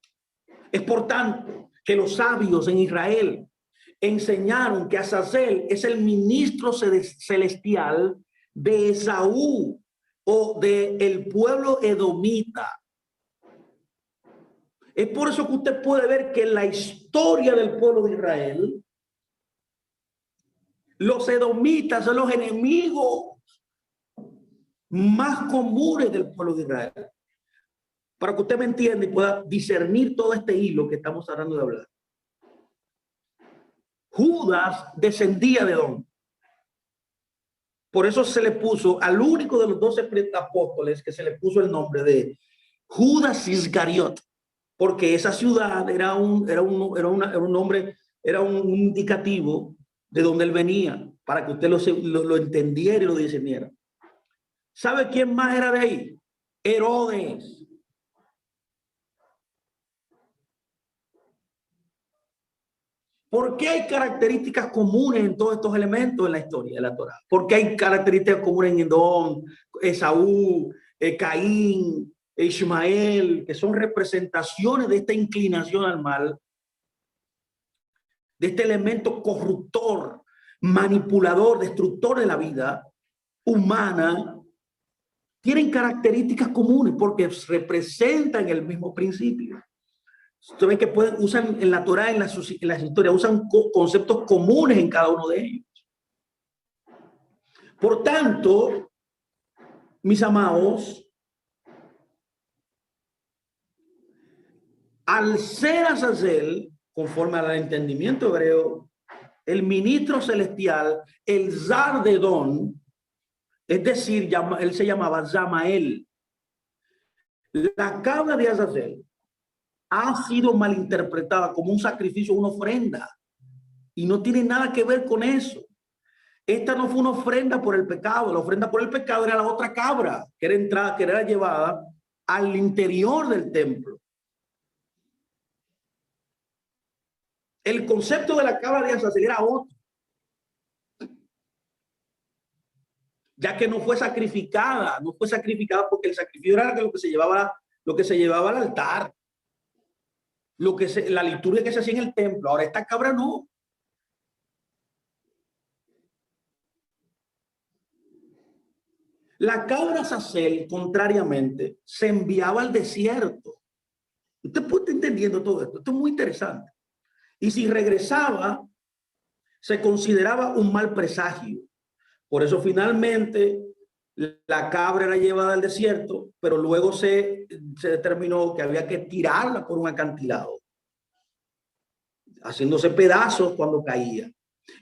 Es por tanto que los sabios en Israel enseñaron que Azazel es el ministro celestial de Esaú o del pueblo edomita. Es por eso que usted puede ver que en la historia del pueblo de Israel, los edomitas son los enemigos más comunes del pueblo de Israel. Para que usted me entienda y pueda discernir todo este hilo que estamos tratando de hablar. Judas descendía de Edom. Por eso se le puso al único de los 12 apóstoles que se le puso el nombre de Judas Iscariot, porque esa ciudad era un nombre era un indicativo de dónde él venía, para que usted lo entendiera y lo discerniera. ¿Sabe quién más era de ahí? Herodes. ¿Por qué hay características comunes en todos estos elementos en la historia de la Torá? ¿Por qué hay características comunes en Edom, Esaú, Caín, Ismael, que son representaciones de esta inclinación al mal, de este elemento corruptor, manipulador, destructor de la vida humana? Tienen características comunes porque representan el mismo principio. Usted ve que usan en la Torá, en las historias, usan conceptos comunes en cada uno de ellos. Por tanto, mis amados, al ser Azazel, conforme al entendimiento hebreo, el ministro celestial, el Zar de Edom, es decir, él se llamaba Zamael. La cabra de Azazel ha sido malinterpretada como un sacrificio, una ofrenda, y no tiene nada que ver con eso. Esta no fue una ofrenda por el pecado. La ofrenda por el pecado era la otra cabra que era llevada al interior del templo. El concepto de la cabra de Azazel era otro, ya que no fue sacrificada porque el sacrificio era lo que se llevaba al altar, la liturgia que se hacía en el templo. Ahora esta cabra no. La cabra Azazel, contrariamente, se enviaba al desierto. Usted puede estar entendiendo todo esto. Esto es muy interesante. Y si regresaba, se consideraba un mal presagio. Por eso finalmente la cabra era llevada al desierto, pero luego se determinó que había que tirarla por un acantilado, haciéndose pedazos cuando caía.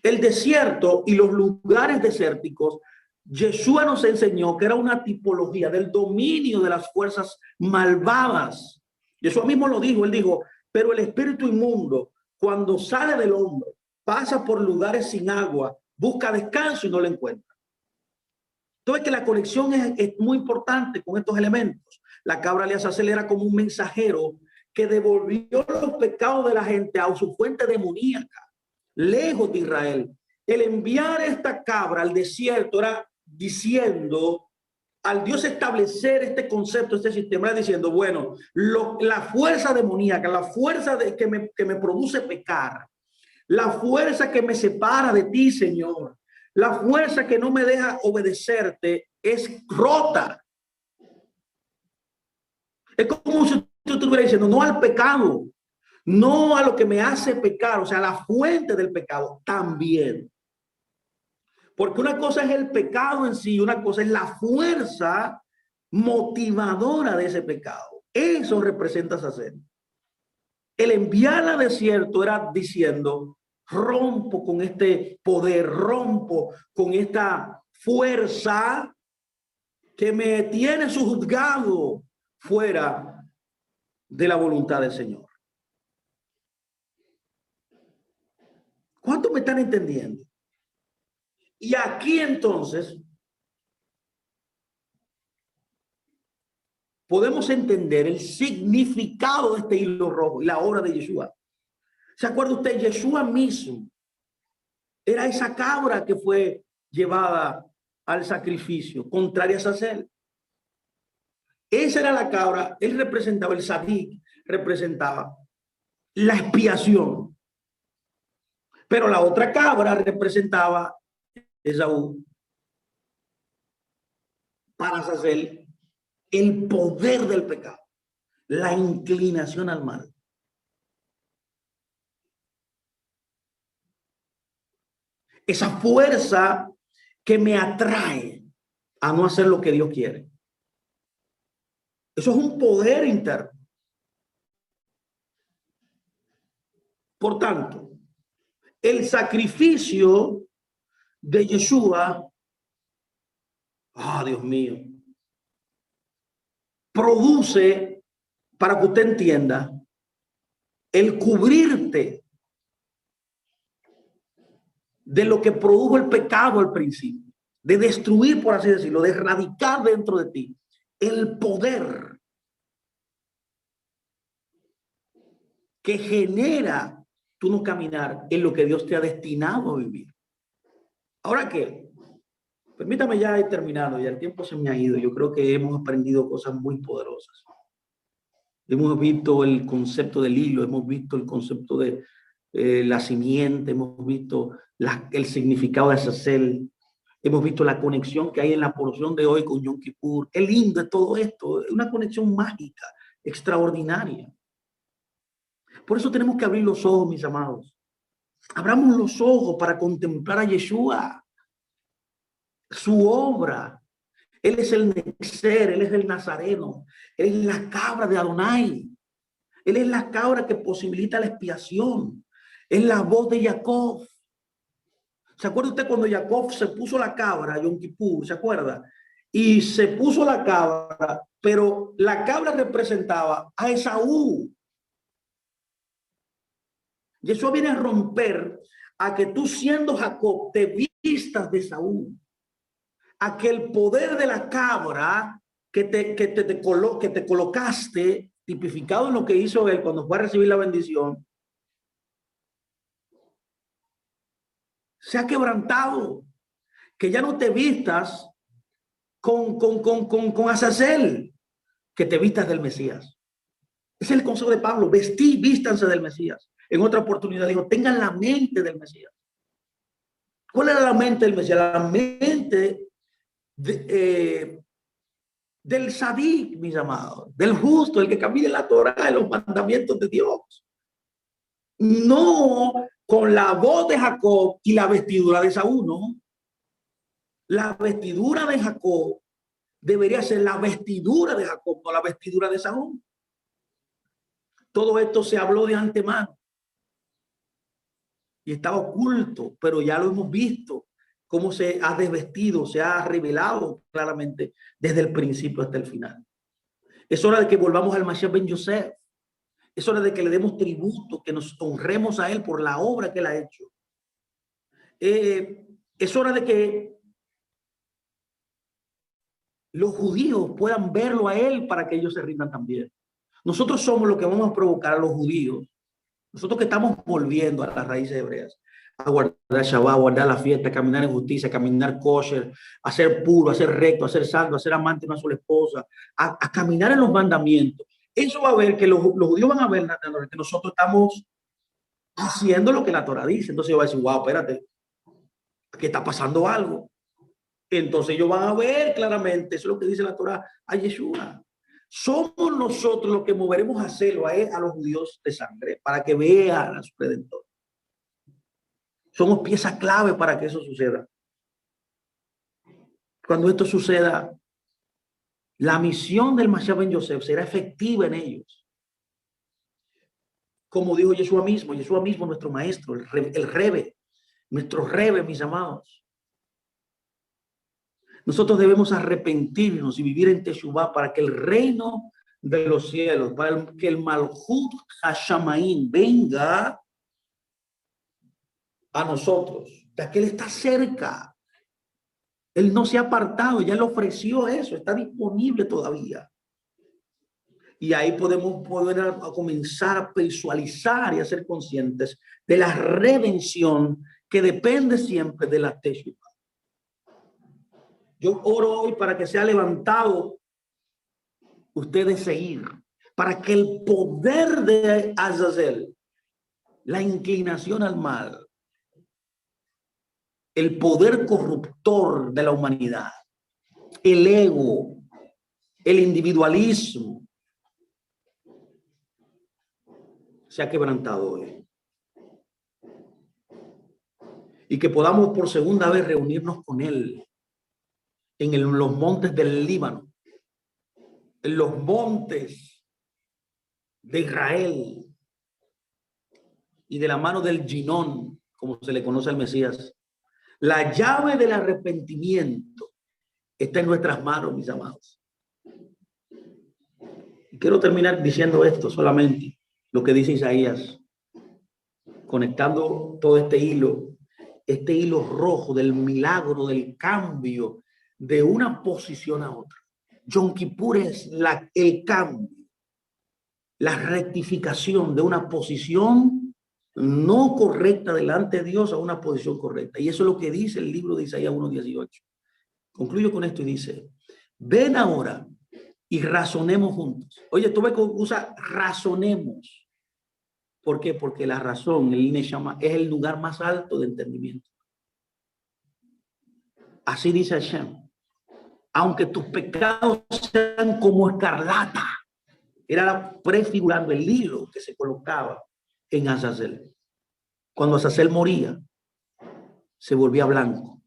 El desierto y los lugares desérticos, Yeshua nos enseñó que era una tipología del dominio de las fuerzas malvadas. Yeshua mismo lo dijo, él dijo, pero el espíritu inmundo, cuando sale del hombre, pasa por lugares sin agua, busca descanso y no lo encuentra. Entonces que la conexión es muy importante con estos elementos. La cabra de Azazel era como un mensajero que devolvió los pecados de la gente a su fuente demoníaca, lejos de Israel. El enviar esta cabra al desierto era diciendo, al Dios establecer este concepto, este sistema, era diciendo, bueno, la fuerza demoníaca, la fuerza que me produce pecar, la fuerza que me separa de ti, Señor, la fuerza que no me deja obedecerte, es rota. Es como si tú estuvieras diciendo, no al pecado, no a lo que me hace pecar, o sea, la fuente del pecado también. Porque una cosa es el pecado en sí, una cosa es la fuerza motivadora de ese pecado. Eso representa hacer. El enviar al desierto era diciendo, rompo con este poder, rompo con esta fuerza que me tiene sujuzgado fuera de la voluntad del Señor. ¿Cuántos me están entendiendo? Y aquí entonces podemos entender el significado de este hilo rojo y la obra de Yeshua. ¿Se acuerda usted? Yeshua mismo era esa cabra que fue llevada al sacrificio, contraria a Azazel. Esa era la cabra, él representaba, el Sadik representaba la expiación. Pero la otra cabra representaba Esaú. Para Azazel, el poder del pecado, la inclinación al mal. Esa fuerza que me atrae a no hacer lo que Dios quiere. Eso es un poder interno. Por tanto, el sacrificio de Yeshua, Dios mío, produce, para que usted entienda, el cubrirte de lo que produjo el pecado al principio, de destruir, por así decirlo, de erradicar dentro de ti el poder que genera tú no caminar en lo que Dios te ha destinado a vivir. Ahora que, permítame ya ir terminando, ya el tiempo se me ha ido. Yo creo que hemos aprendido cosas muy poderosas. Hemos visto el concepto del hilo, hemos visto el concepto de la simiente, hemos visto el significado de Azazel, hemos visto la conexión que hay en la porción de hoy con Yom Kippur. Es lindo de todo esto, es una conexión mágica, extraordinaria. Por eso tenemos que abrir los ojos, mis amados. Abramos los ojos para contemplar a Yeshua, su obra. Él es el Nexer, Él es el Nazareno, Él es la cabra de Adonai. Él es la cabra que posibilita la expiación. Es la voz de Jacob. ¿Se acuerda usted cuando Jacob se puso la cabra, Yom Kippur, se acuerda? Y se puso la cabra, pero la cabra representaba a Esaú. Y eso viene a romper a que tú, siendo Jacob, te vistas de Esaú. A que el poder de la cabra que te colocaste, tipificado en lo que hizo él cuando fue a recibir la bendición, se ha quebrantado. Que ya no te vistas con Azazel, que te vistas del Mesías. Ese es el consejo de Pablo: vístanse del Mesías. En otra oportunidad dijo: tengan la mente del Mesías. ¿Cuál era la mente del Mesías? La mente del Sadik, mis amados, del justo, el que camina en la Torá, en los mandamientos de Dios. No con la voz de Jacob y la vestidura de Saúl, ¿no? La vestidura de Jacob debería ser la vestidura de Jacob, no la vestidura de Saúl. Todo esto se habló de antemano y estaba oculto, pero ya lo hemos visto, cómo se ha desvestido, se ha revelado claramente desde el principio hasta el final. Es hora de que volvamos al Mashiach ben Yosef. Es hora de que le demos tributo, que nos honremos a él por la obra que él ha hecho. Es hora de que los judíos puedan verlo a él para que ellos se rindan también. Nosotros somos los que vamos a provocar a los judíos. Nosotros que estamos volviendo a las raíces hebreas, a guardar Shabbat, a guardar la fiesta, a caminar en justicia, a caminar kosher, a ser puro, a ser recto, a ser santo, a ser amante de una sola esposa, a caminar en los mandamientos. Eso va a ver que los judíos van a ver que nosotros estamos haciendo lo que la Torah dice. Entonces yo voy a decir: wow, espérate, aquí está pasando algo. Entonces ellos van a ver claramente, eso es lo que dice la Torah, a Yeshua. Somos nosotros los que moveremos a hacerlo a los judíos de sangre para que vean a su Redentor. Somos pieza clave para que eso suceda. Cuando esto suceda, la misión del Mashiach ben Yosef será efectiva en ellos. Como dijo Yeshua mismo, nuestro maestro, el Rebe, nuestro Rebe, mis amados. Nosotros debemos arrepentirnos y vivir en Teshuvah para que el reino de los cielos, para que el Malhut Hashamaim venga a nosotros, ya que él está cerca. Él no se ha apartado, ya le ofreció eso, está disponible todavía. Y ahí podemos poder comenzar a visualizar y a ser conscientes de la redención que depende siempre de la Teshuvah. Yo oro hoy para que sea levantado ustedes seguir, para que el poder de Azazel, la inclinación al mal, el poder corruptor de la humanidad, el ego, el individualismo, se ha quebrantado hoy. Y que podamos por segunda vez reunirnos con él en los montes del Líbano, en los montes de Israel y de la mano del Ginón, como se le conoce al Mesías. La llave del arrepentimiento está en nuestras manos, mis amados. Y quiero terminar diciendo esto solamente, lo que dice Isaías, conectando todo este hilo este hilo rojo del milagro, del cambio de una posición a otra. Yom Kippur es el cambio, la rectificación de una posición no correcta delante de Dios a una posición correcta. Y eso es lo que dice el libro de Isaías 1:18. Concluyo con esto y dice, ven ahora y razonemos juntos. Oye, tú ves que usa razonemos. ¿Por qué? Porque la razón, el Neshama, es el lugar más alto de entendimiento. Así dice Hashem. Aunque tus pecados sean como escarlata, era prefigurando el hilo que se colocaba en Azazel. Cuando Azazel moría, se volvía blanco.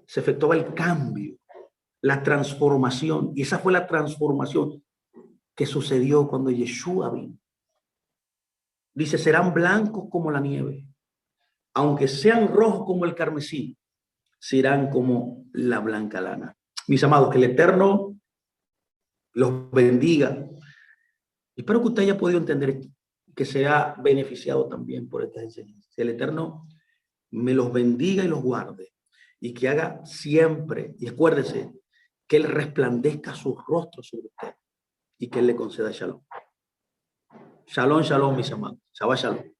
Se efectuaba el cambio, la transformación. Y esa fue la transformación que sucedió cuando Yeshua vino. Dice, serán blancos como la nieve. Aunque sean rojos como el carmesí, serán como la blanca lana. Mis amados, que el Eterno los bendiga. Espero que usted haya podido entender esto, que sea beneficiado también por esta enseñanza. El Eterno me los bendiga y los guarde, y que haga siempre, y acuérdese, que Él resplandezca su rostro sobre usted, y que Él le conceda shalom. Shalom, shalom, mis amados. Shabbat shalom.